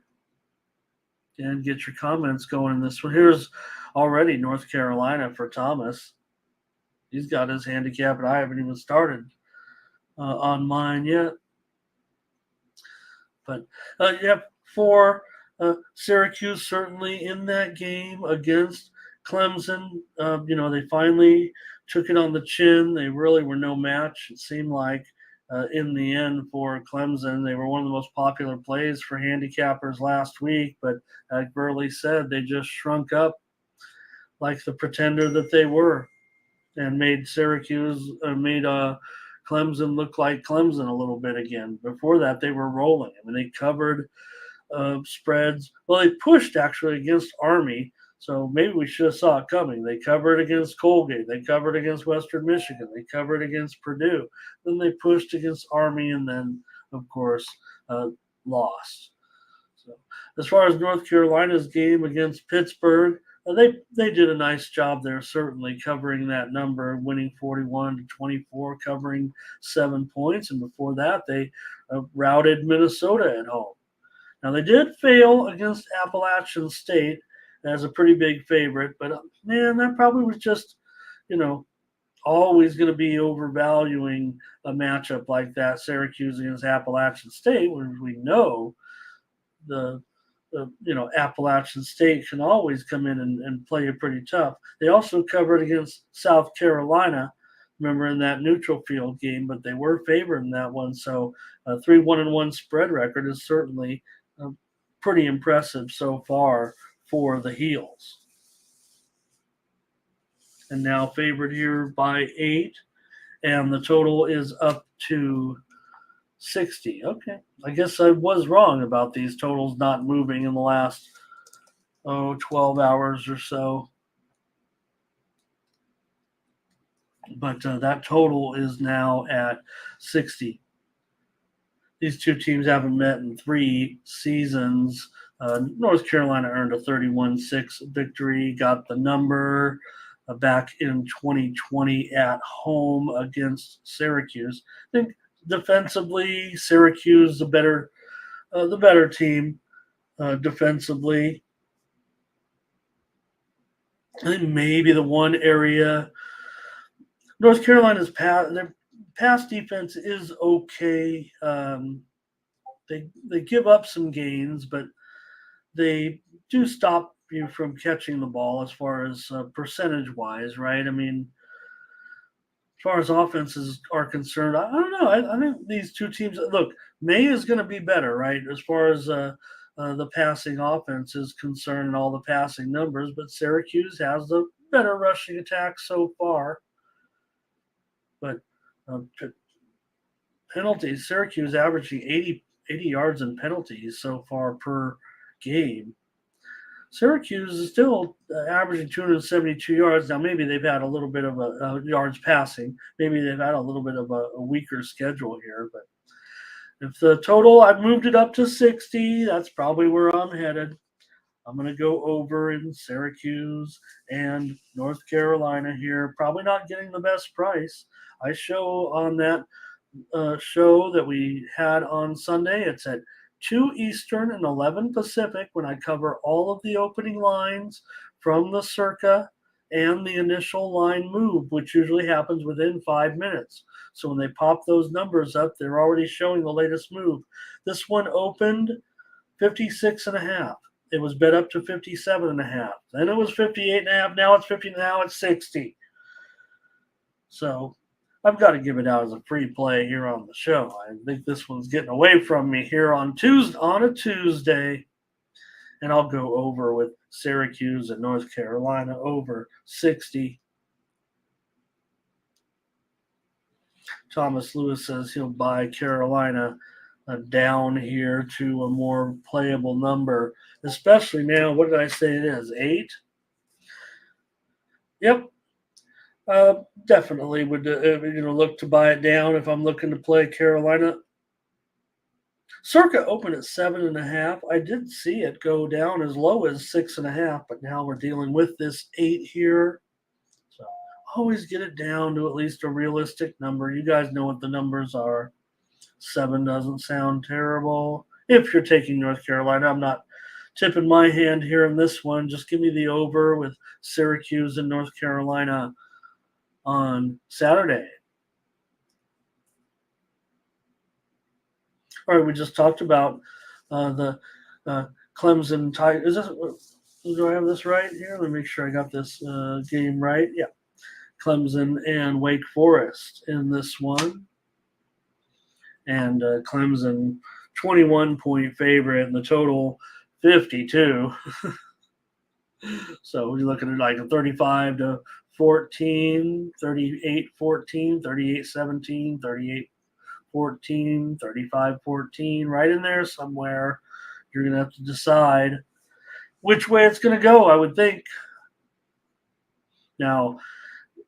and get your comments going in this one. Here's already North Carolina for Thomas. He's got his handicap, and I haven't even started on mine yet. But for Syracuse, certainly in that game against Clemson, they finally took it on the chin. They really were no match, it seemed like, in the end for Clemson. They were one of the most popular plays for handicappers last week, but like Burley said, they just shrunk up like the pretender that they were and made Clemson look like Clemson a little bit again. Before that, they were rolling. I mean, they covered spreads. Well, they pushed actually against Army, so maybe we should have saw it coming. They covered against Colgate. They covered against Western Michigan. They covered against Purdue. Then they pushed against Army, and then, of course, lost. So, as far as North Carolina's game against Pittsburgh, they did a nice job there, certainly covering that number, winning 41-24, covering 7 points, and before that they routed Minnesota at home. Now they did fail against Appalachian State as a pretty big favorite, but man, that probably was just, always going to be overvaluing a matchup like that, Syracuse against Appalachian State, where we know the Appalachian State can always come in and play you pretty tough. They also covered against South Carolina, remember, in that neutral field game, but they were favored in that one. So a 3-1-1 spread record is certainly pretty impressive so far for the Heels. And now favored here by 8, and the total is up to 60. Okay. I guess I was wrong about these totals not moving in the last 12 hours or so. But that total is now at 60. These two teams haven't met in 3 seasons. North Carolina earned a 31-6 victory, got the number back in 2020 at home against Syracuse. I think defensively, Syracuse the better team defensively. I think maybe the one area North Carolina's their pass defense is okay. They give up some gains, but they do stop you from catching the ball as far as percentage wise, right? I mean, as far as offenses are concerned, I don't know. I think these two teams. Look, May is going to be better, right? As far as the passing offense is concerned and all the passing numbers, but Syracuse has the better rushing attack so far. But penalties, Syracuse averaging 80 yards in penalties so far per game. Syracuse is still averaging 272 yards. Now, maybe they've had a little bit of a yards passing. Maybe they've had a little bit of a weaker schedule here. But if the total, I've moved it up to 60, that's probably where I'm headed. I'm going to go over in Syracuse and North Carolina here. Probably not getting the best price. I show on that show that we had on Sunday. It's at 2 Eastern and 11 Pacific when I cover all of the opening lines from the circa and the initial line move, which usually happens within 5 minutes. So when they pop those numbers up, they're already showing the latest move. This one opened 56.5. It was bet up to 57.5. Then it was 58.5. Now it's 50. Now it's 60. So I've got to give it out as a free play here on the show. I think this one's getting away from me here on a Tuesday. And I'll go over with Syracuse and North Carolina over 60. Thomas Lewis says he'll buy Carolina down here to a more playable number, especially now. What did I say it is? 8? Yep. Definitely would look to buy it down if I'm looking to play Carolina. Circa opened at 7.5. I did see it go down as low as 6.5, but now we're dealing with this 8 here. So always get it down to at least a realistic number. You guys know what the numbers are. 7 doesn't sound terrible. If you're taking North Carolina, I'm not tipping my hand here in this one. Just give me the over with Syracuse and North Carolina on Saturday. All right, we just talked about the Clemson Tigers. Do I have this right here? Let me make sure I got this game right. Yeah, Clemson and Wake Forest in this one. And Clemson 21-point favorite, and the total 52. So you're looking at like a 35-14, 38-14, 38-17, 38-14, 35-14, right in there somewhere. You're going to have to decide which way it's going to go, I would think. Now,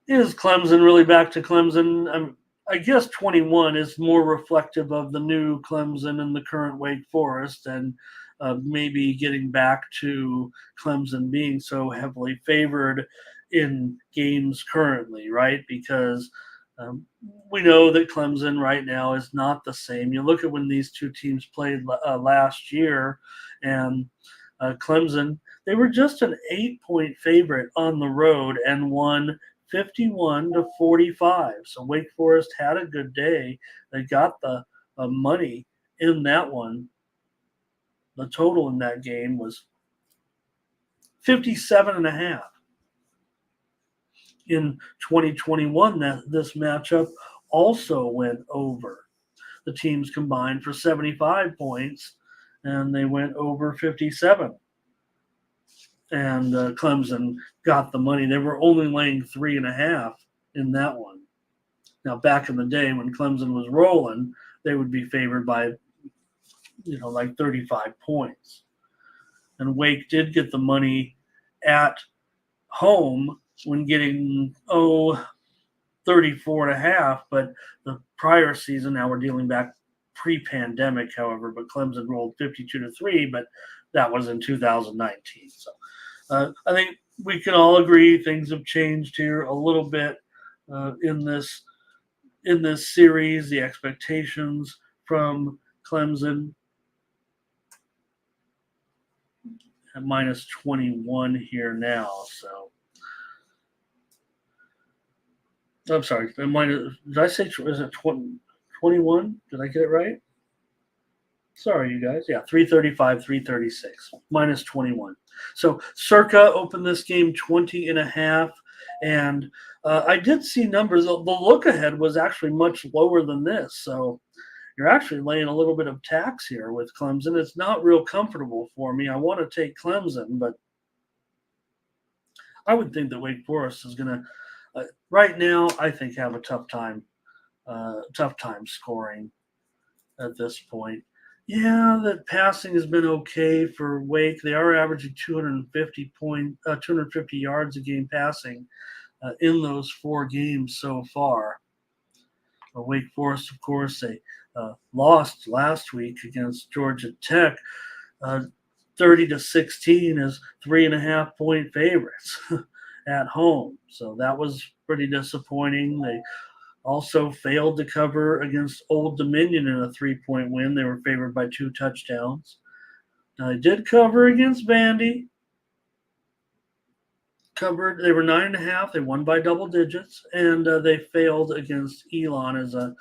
is Clemson really back to Clemson? I guess 21 is more reflective of the new Clemson and the current Wake Forest, and maybe getting back to Clemson being so heavily favored in games currently, right? Because we know that Clemson right now is not the same. You look at when these two teams played last year, and Clemson, they were just an 8-point favorite on the road and won 51-45. So Wake Forest had a good day. They got the money in that one. The total in that game was 57.5. In 2021, this matchup also went over. The teams combined for 75 points, and they went over 57. And Clemson got the money. They were only laying 3.5 in that one. Now, back in the day when Clemson was rolling, they would be favored by, like 35 points. And Wake did get the money at home when getting, 34.5. But the prior season, now we're dealing back pre-pandemic, however, but Clemson rolled 52-3, but that was in 2019. So I think we can all agree things have changed here a little bit in this series. The expectations from Clemson at minus 21 here now. So I'm sorry. Did I say is it 21? Did I get it right? Sorry, you guys. Yeah, 335, 336, minus 21. So Circa opened this game 20.5, and I did see numbers. The look ahead was actually much lower than this. So you're actually laying a little bit of tax here with Clemson. It's not real comfortable for me. I want to take Clemson, but I would think that Wake Forest is going to, right now, I think have a tough time scoring at this point. Yeah, that passing has been okay for Wake. They are averaging 250 yards a game passing in those 4 games so far. Wake Forest, of course, they lost last week against Georgia Tech, uh, 30-16 as 3.5 point favorites at home. So that was pretty disappointing. They also failed to cover against Old Dominion in a 3-point win. They were favored by 2 touchdowns. They did cover against Vandy. They were 9.5. They won by double digits, and they failed against Elon as a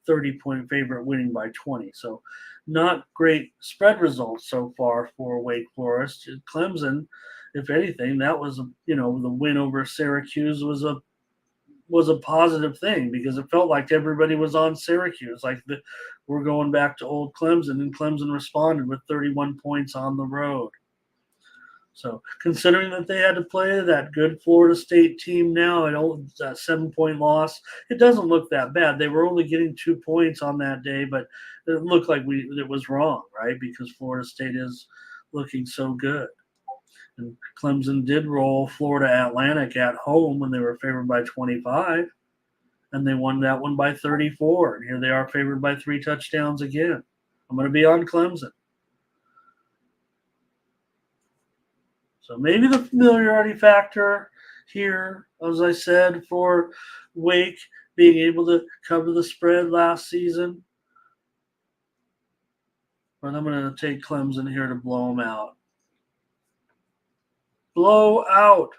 30-point favorite, winning by 20. So, not great spread results so far for Wake Forest. Clemson, if anything, that was the win over Syracuse was a positive thing because it felt like everybody was on Syracuse. We're going back to old Clemson, and Clemson responded with 31 points on the road. So, considering that they had to play that good Florida State team now, a 7-point loss, it doesn't look that bad. They were only getting 2 points on that day, but it looked like it was wrong, right? Because Florida State is looking so good. And Clemson did roll Florida Atlantic at home when they were favored by 25, and they won that one by 34. And here they are favored by 3 touchdowns again. I'm going to be on Clemson. So maybe the familiarity factor here, as I said, for Wake being able to cover the spread last season. But I'm going to take Clemson here to blow them out. Blow out.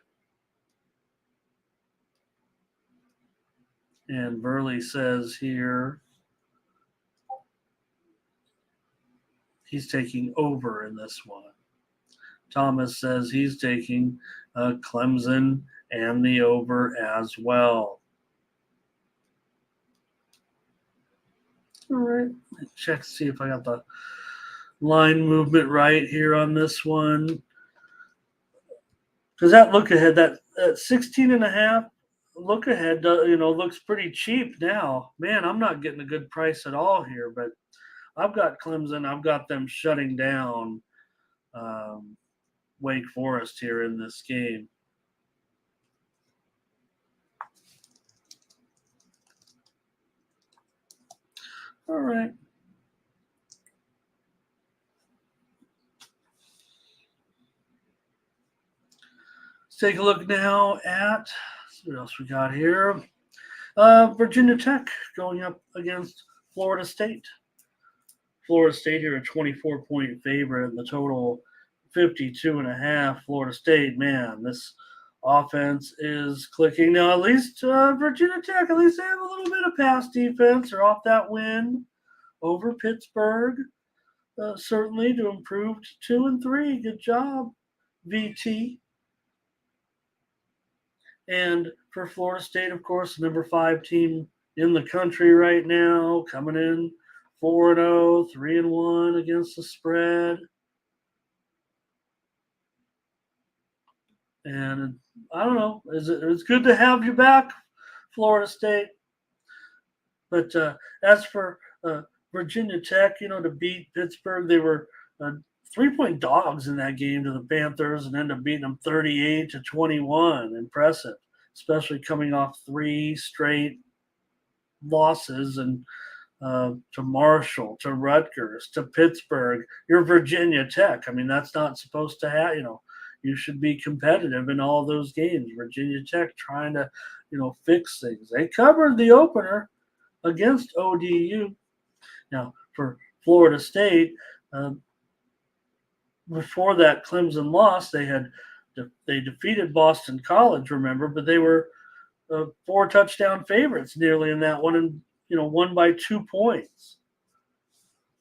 And Burley says here he's taking over in this one. Thomas says he's taking Clemson and the over as well. All right, let's check to see if I got the line movement right here on this one. Because that look ahead, that 16.5 look ahead, looks pretty cheap now. Man, I'm not getting a good price at all here, but I've got Clemson. I've got them shutting down Wake Forest here in this game. All right. Let's take a look now at what else we got here. Virginia Tech going up against Florida State. Florida State here a 24-point favorite, and the total 52.5. Florida State, man, this offense is clicking now. At least Virginia Tech, at least they have a little bit of pass defense. They're off that win over Pittsburgh, certainly to improve to 2-3. Good job, VT. And for Florida State, of course, the number 5 team in the country right now, coming in 4-0, 3-1 against the spread. And I don't know, it's good to have you back, Florida State. But as for Virginia Tech, to beat Pittsburgh, they were 3-point dogs in that game to the Panthers and ended up beating them 38-21. Impressive, especially coming off 3 straight losses and to Marshall, to Rutgers, to Pittsburgh. You're Virginia Tech. I mean, that's not supposed to have, you should be competitive in all those games. Virginia Tech trying to, fix things. They covered the opener against ODU. Now, for Florida State, before that Clemson loss, they defeated Boston College, remember, but they were 4 touchdown favorites nearly in that one, and won by 2 points.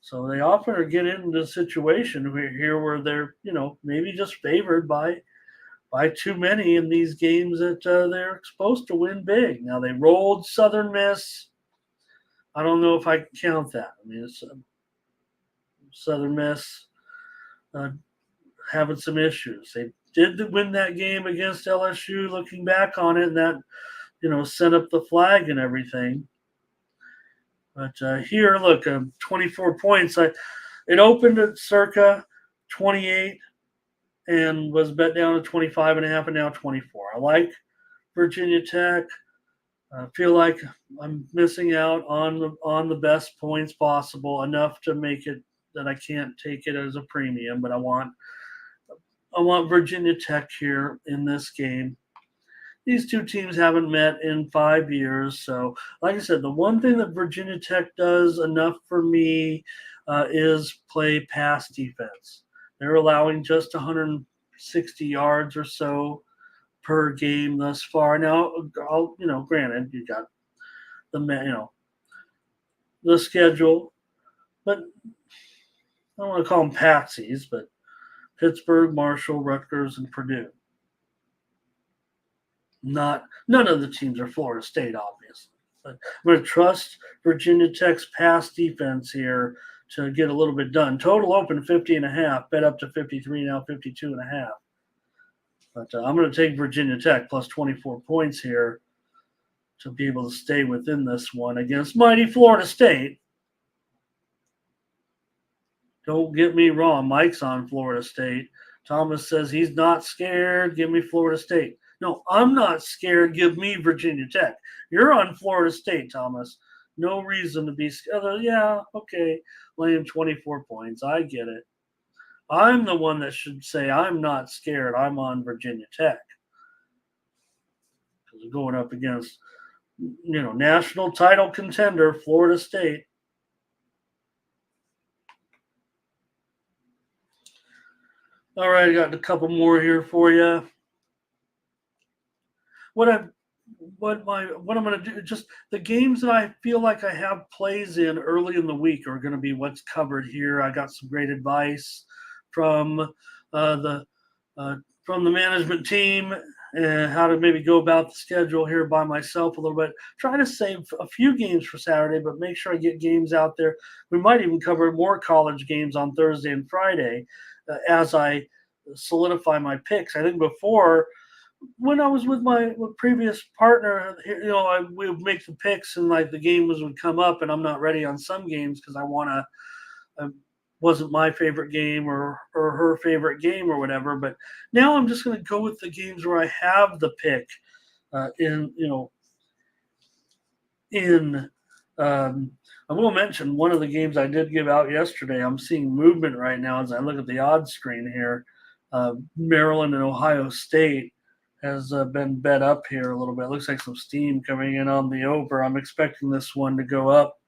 So they often are getting into a situation here where they're maybe just favored by too many in these games that they're supposed to win big. Now they rolled Southern Miss. I don't know if I can count that. I mean, it's Southern Miss having some issues. They did win that game against LSU. Looking back on it, and that sent up the flag and everything. But here, look, 24 points. It opened at circa 28 and was bet down to 25.5 and now 24. I like Virginia Tech. I feel like I'm missing out on the best points possible, enough to make it that I can't take it as a premium, but I want Virginia Tech here in this game. These two teams haven't met in 5 years. So, like I said, the one thing that Virginia Tech does enough for me is play pass defense. They're allowing just 160 yards or so per game thus far. Now, granted, you got the schedule, but I don't want to call them patsies, but Pittsburgh, Marshall, Rutgers, and Purdue. None of the teams are Florida State, obviously. But I'm going to trust Virginia Tech's pass defense here to get a little bit done. Total open 50.5, bet up to 53, now 52.5. But I'm going to take Virginia Tech plus 24 points here to be able to stay within this one against mighty Florida State. Don't get me wrong, Mike's on Florida State. Thomas says he's not scared. Give me Florida State. No, I'm not scared. Give me Virginia Tech. You're on Florida State, Thomas. No reason to be scared. Yeah, okay. Laying 24 points. I get it. I'm the one that should say I'm not scared. I'm on Virginia Tech. Because we're going up against, national title contender, Florida State. All right, I got a couple more here for you. What I'm going to do, just the games that I feel like I have plays in early in the week are going to be what's covered here. I got some great advice from the management team and how to maybe go about the schedule here by myself a little bit. Try to save a few games for Saturday, but make sure I get games out there. We might even cover more college games on Thursday and Friday as I solidify my picks. I think before, when I was with my previous partner, we would make the picks and like the games would come up, and I'm not ready on some games because wasn't my favorite game or her favorite game or whatever. But now I'm just going to go with the games where I have the pick I will mention one of the games I did give out yesterday. I'm seeing movement right now as I look at the odds screen here. Maryland and Ohio State has been bet up here a little bit. Looks like some steam coming in on the over. I'm expecting this one to go up.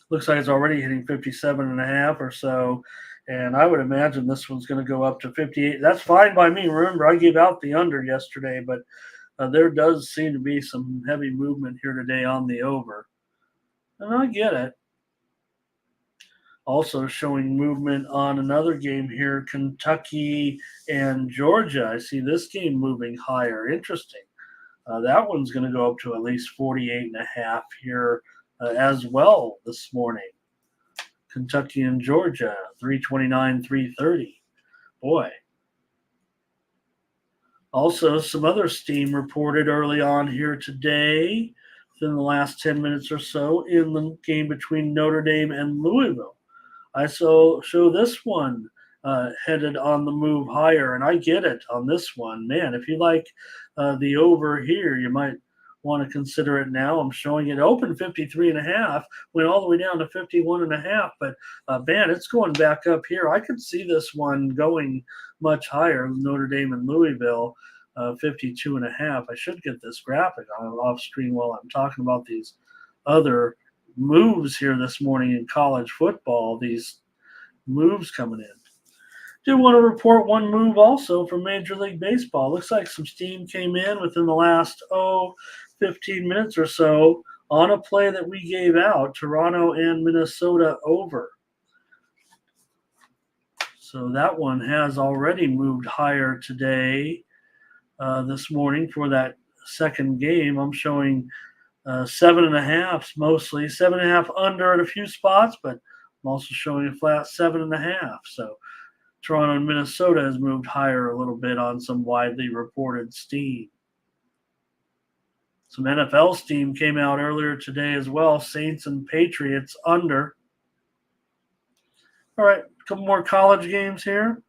Looks like it's already hitting 57.5 or so. And I would imagine this one's going to go up to 58. That's fine by me. Remember, I gave out the under yesterday, but there does seem to be some heavy movement here today on the over. And I get it. Also showing movement on another game here, Kentucky and Georgia. I see this game moving higher. Interesting. That one's going to go up to at least 48.5 here as well this morning. Kentucky and Georgia, 329, 330. Boy. Also, some other steam reported early on here today, within the last 10 minutes or so, in the game between Notre Dame and Louisville. I show this one headed on the move higher, and I get it on this one. Man, if you like the over here, you might want to consider it now. I'm showing it open 53.5, went all the way down to 51.5, but man, it's going back up here. I could see this one going much higher, Notre Dame and Louisville, 52.5. I should get this graphic off screen while I'm talking about these other moves here this morning in college football, these moves coming in. Do want to report one move also from Major League Baseball. Looks like some steam came in within the last 15 minutes or so on a play that we gave out, Toronto and Minnesota over. So that one has already moved higher today, this morning for that second game. I'm showing 7.5 mostly, 7.5 under at a few spots, but I'm also showing a flat 7.5. So Toronto and Minnesota has moved higher a little bit on some widely reported steam. Some NFL steam came out earlier today as well. Saints and Patriots under. All right, a couple more college games here.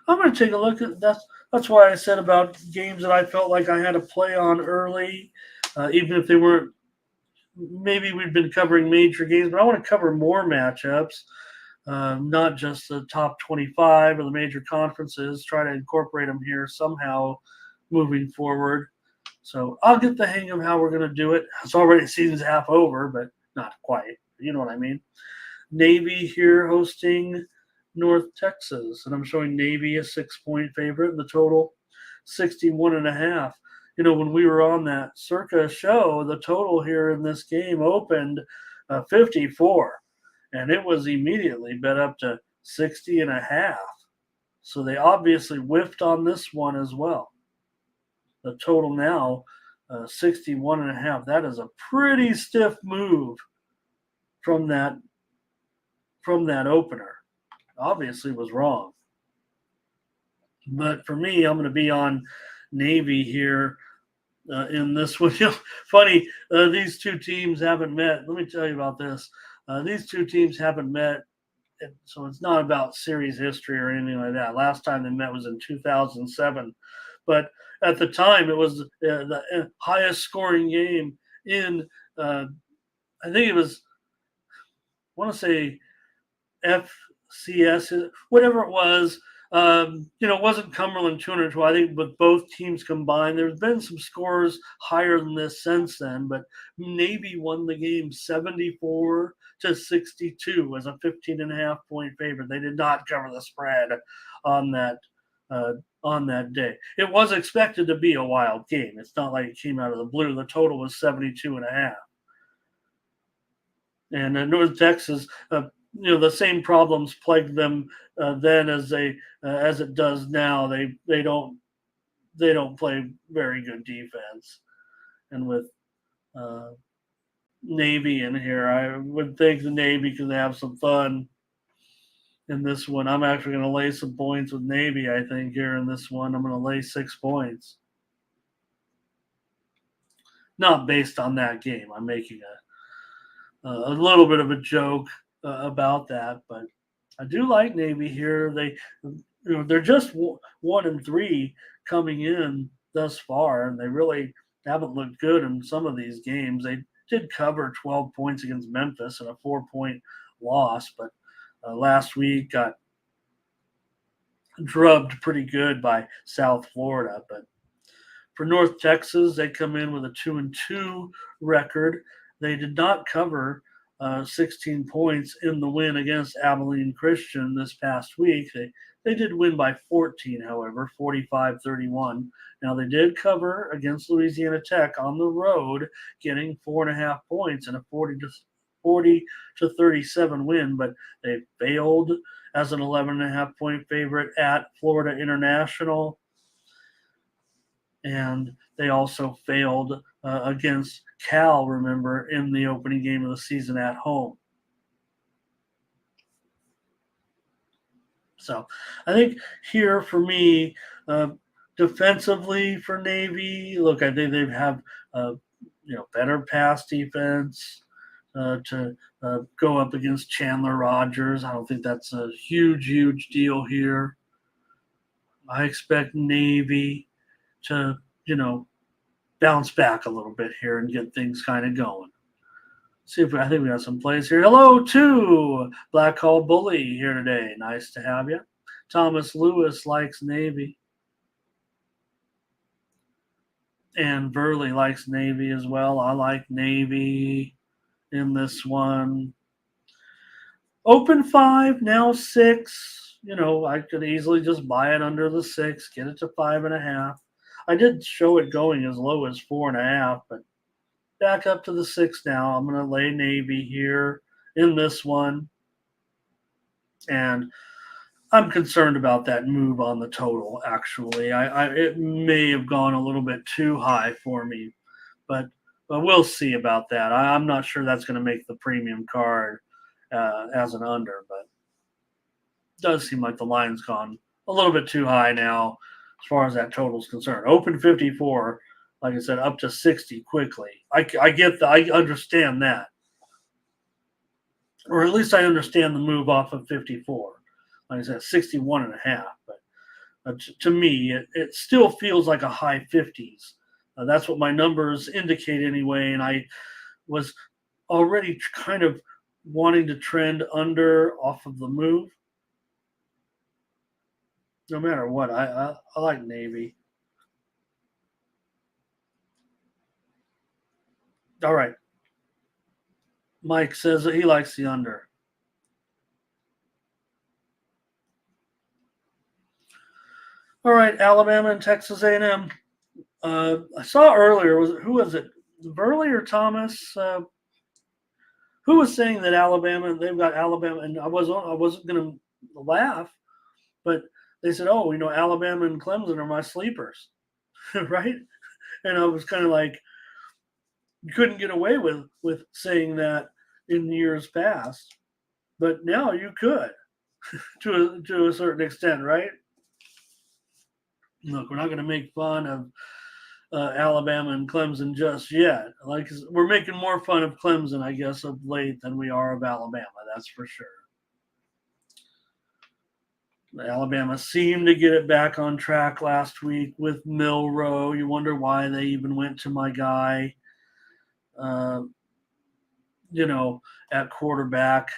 I'm going to take a look at that's why I said about games that I felt like I had to play on early, even if they weren't. Maybe we've been covering major games, but I want to cover more matchups, not just the top 25 or the major conferences. Try to incorporate them here somehow moving forward. So I'll get the hang of how we're going to do it. It's already season's half over, but not quite. You know what I mean? Navy here hosting North Texas, and I'm showing Navy a 6-point favorite, and the total 61.5. When we were on that Circa show, the total here in this game opened 54, and it was immediately bet up to 60.5. So they obviously whiffed on this one as well. The total now 61.5. That is a pretty stiff move from that opener. Obviously was wrong. But for me, I'm going to be on Navy here in this one. Funny, these two teams haven't met. Let me tell you about this. These two teams haven't met, so it's not about series history or anything like that. Last time they met was in 2007. But at the time, it was the highest scoring game in, I think it was, I want to say FCS, whatever it was. It wasn't Cumberland 212. I think with both teams combined, there's been some scores higher than this since then, but Navy won the game 74-62 as a 15.5-point favorite. They did not cover the spread on that day. It was expected to be a wild game. It's not like it came out of the blue. The total was 72.5. And North Texas, the same problems plagued them then as it does now. They don't play very good defense, and with Navy in here, I would think the Navy can have some fun in this one. I'm actually going to lay some points with Navy. I think here in this one, I'm going to lay 6 points. Not based on that game. I'm making a little bit of a joke about that, but I do like Navy here. They're just 1-3 coming in thus far, and they really haven't looked good in some of these games. They did cover 12 points against Memphis in a 4-point loss, but last week got drubbed pretty good by South Florida. But for North Texas, they come in with a 2-2 record. They did not cover 16 points in the win against Abilene Christian this past week. They did win by 14, however, 45-31. Now, they did cover against Louisiana Tech on the road, getting 4.5 points in a 40-37 win, but they failed as an 11.5-point favorite at Florida International. And they also failed against Cal, remember, in the opening game of the season at home. So I think here for me, defensively for Navy, look, I think they have better pass defense to go up against Chandler Rogers. I don't think that's a huge deal here. I expect Navy to, bounce back a little bit here and get things kind of going. I think we got some plays here. Hello to Black Hall Bully here today. Nice to have you. Thomas Lewis likes Navy. And Burley likes Navy as well. I like Navy in this one. Open 5, now 6. I could easily just buy it under the 6, get it to 5.5. I did show it going as low as 4.5, but back up to the 6 now. I'm going to lay Navy here in this one. And I'm concerned about that move on the total, actually. It may have gone a little bit too high for me, but we'll see about that. I'm not sure that's going to make the premium card as an under, but it does seem like the line's gone a little bit too high now as far as that total is concerned. Open 54, like I said, up to 60 quickly. I understand that. or at least I understand the move off of 54. Like I said, 61 and a half. But to me, it still feels like a high 50s. That's what my numbers indicate anyway. And I was already kind of wanting to trend under off of the move. No matter what, I like Navy. All right. Mike says that he likes the under. All right, Alabama and Texas A&M. I saw earlier, who was it? Burley or Thomas? Who was saying that Alabama? They've got Alabama, and I wasn't going to laugh, but they said, "Oh, Alabama and Clemson are my sleepers," right? And I was kind of like, you couldn't get away with saying that in years past, but now you could to a certain extent, right? Look, we're not going to make fun of Alabama and Clemson just yet. Like, we're making more fun of Clemson, I guess, of late than we are of Alabama. That's for sure. Alabama seemed to get it back on track last week with Milroe. You wonder why they even went to my guy, uh, at quarterback.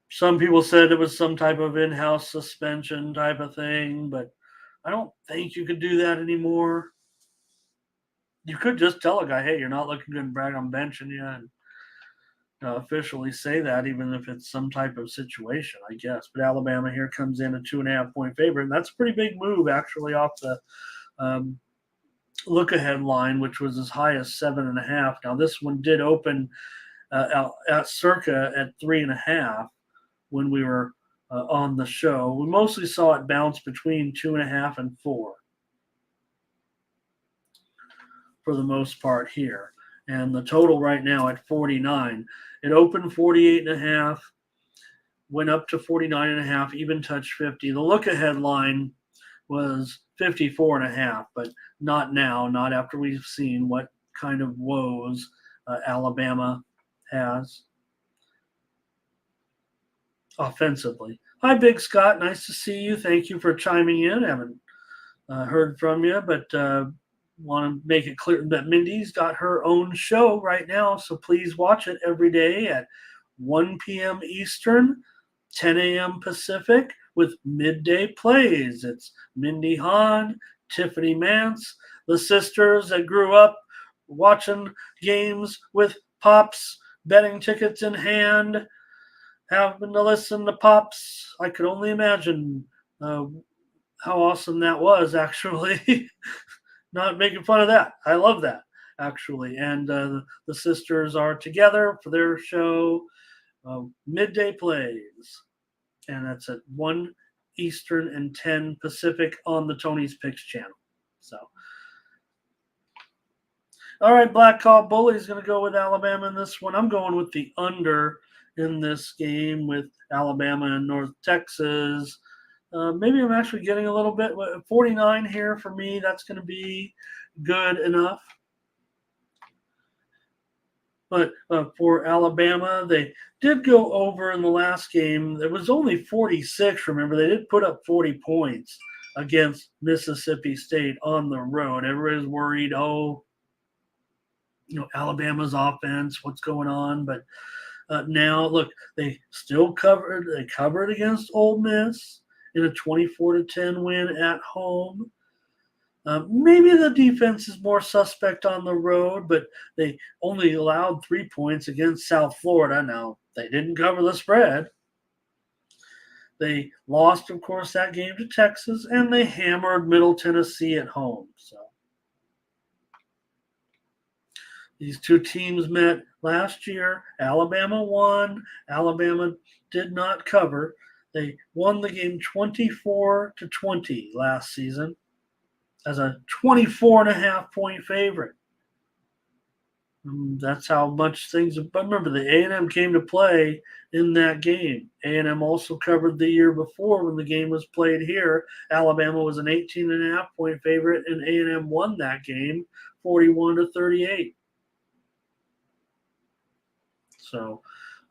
Some people said it was some type of in-house suspension type of thing, but I don't think you could do that anymore. You could just tell a guy, "Hey, you're not looking good, Brad. I'm benching you," and officially say that, even if it's some type of situation, I guess. But Alabama here comes in a 2.5-point favorite, and that's a pretty big move, actually, off the look-ahead line, which was as high as 7.5. Now, this one did open at circa at 3.5 when we were on the show. We mostly saw it bounce between 2.5 and 4 for the most part here. And the total right now at 49. It opened 48.5, went up to 49.5, even touched 50. The look-ahead line was 54.5, but not now, not after we've seen what kind of woes Alabama has offensively. Hi, Big Scott. Nice to see you. Thank you for chiming in. I haven't heard from you, but want to make it clear that Mindy's got her own show right now, so please watch it every day at 1 p.m. Eastern, 10 a.m. Pacific with Midday Plays. It's Mindy Hahn, Tiffany Mance, the sisters that grew up watching games with Pops, betting tickets in hand, having to listen to Pops. I could only imagine how awesome that was, actually. Not making fun of that. I love that, actually. And the sisters are together for their show, Midday Plays. And that's at 1 Eastern and 10 Pacific on the Tony's Picks channel. So, all right, Black Call Bully's going to go with Alabama in this one. I'm going with the under in this game with Alabama and North Texas. Maybe I'm actually getting a little bit. 49 here for me. That's going to be good enough. But for Alabama, they did go over in the last game. It was only 46, remember. They did put up 40 points against Mississippi State on the road. Everybody's worried, Alabama's offense, what's going on? But now, look, they still covered. They covered against Ole Miss in a 24-10 win at home. Maybe the defense is more suspect on the road, but they only allowed 3 points against South Florida. Now, they didn't cover the spread. They lost, of course, that game to Texas, and they hammered Middle Tennessee at home. So these two teams met last year. Alabama won. Alabama did not cover. They won the game 24-20 last season as a 24.5-point favorite. That's how much things. But remember, the A&M came to play in that game. A&M also covered the year before when the game was played here. Alabama was an 18.5-point favorite, and A&M won that game 41-38. So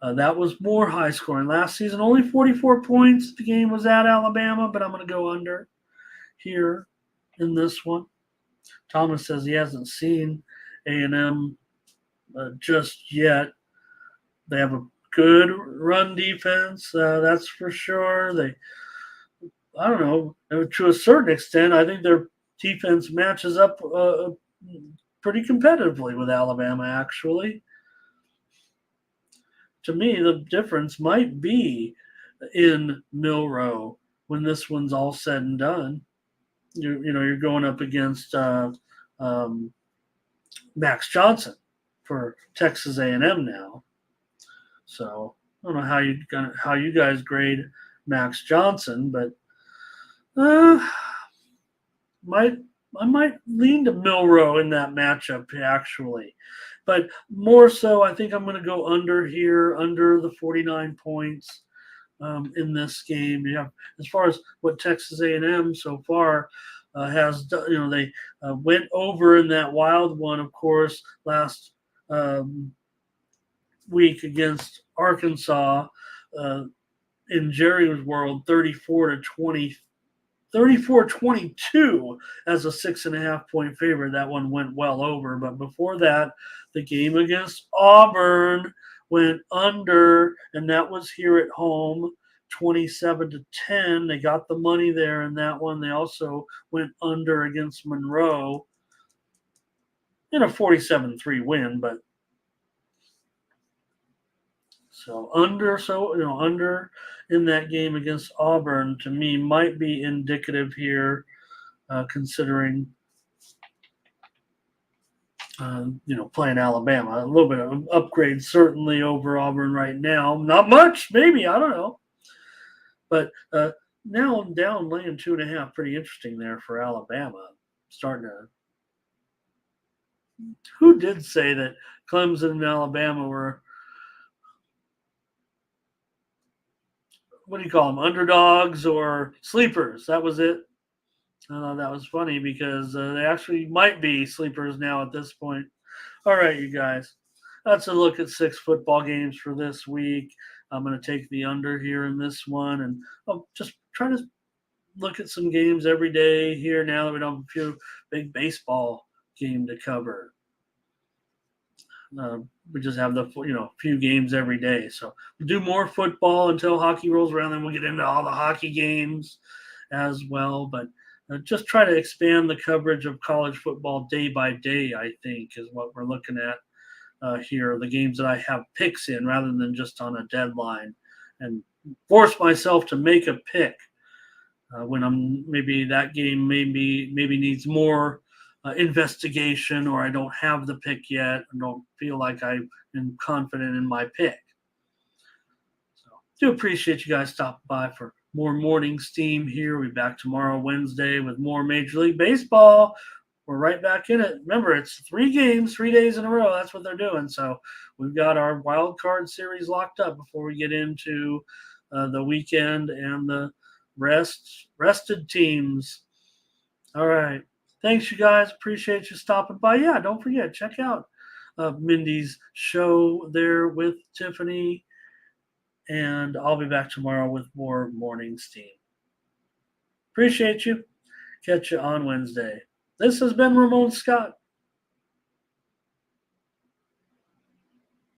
that was more high scoring. Last season, only 44 points. The game was at Alabama, but I'm going to go under here in this one. Thomas says he hasn't seen A&M just yet. They have a good run defense, that's for sure. I don't know, to a certain extent, I think their defense matches up pretty competitively with Alabama, actually. To me, the difference might be in Milroe when this one's all said and done. You're going up against um, Max Johnson for Texas A&M now. So I don't know how you guys grade Max Johnson, but I might lean to Milroe in that matchup actually, but more so I think I'm going to go under here, under the 49 points in this game. Yeah, as far as what Texas A&M so far has done, they went over in that wild one, of course, last week against Arkansas in Jerry's world, 34-22 as a 6.5 point favorite. That one went well over. But before that, the game against Auburn went under, and that was here at home, 27-10. They got the money there in that one. They also went under against Monroe in a 47-3 win, but under in that game against Auburn to me might be indicative here, considering playing Alabama. A little bit of an upgrade certainly over Auburn right now. Not much, maybe, I don't know, but now I'm down laying 2.5. Pretty interesting there for Alabama. Starting to. Who did say that Clemson and Alabama were? What do you call them? Underdogs or sleepers? That was it. That was funny because they actually might be sleepers now at this point. All right, you guys. That's a look at 6 football games for this week. I'm going to take the under here in this one, and I'll just try to look at some games every day here now that we don't have a few big baseball game to cover. We just have the few games every day. So we'll do more football until hockey rolls around. Then we'll get into all the hockey games as well. But just try to expand the coverage of college football day by day, I think, is what we're looking at here. The games that I have picks in rather than just on a deadline, and force myself to make a pick when maybe that game maybe needs more investigation, or I don't have the pick yet and don't feel like I am confident in my pick. So do appreciate you guys stopping by for more morning steam here. We'll be back tomorrow, Wednesday, with more Major League Baseball. We're right back in it. Remember, it's 3 games, 3 days in a row. That's what they're doing. So we've got our wild card series locked up before we get into the weekend and the rested teams. All right. Thanks, you guys. Appreciate you stopping by. Yeah, don't forget, check out Mindy's show there with Tiffany. And I'll be back tomorrow with more morning steam. Appreciate you. Catch you on Wednesday. This has been Ramon Scott.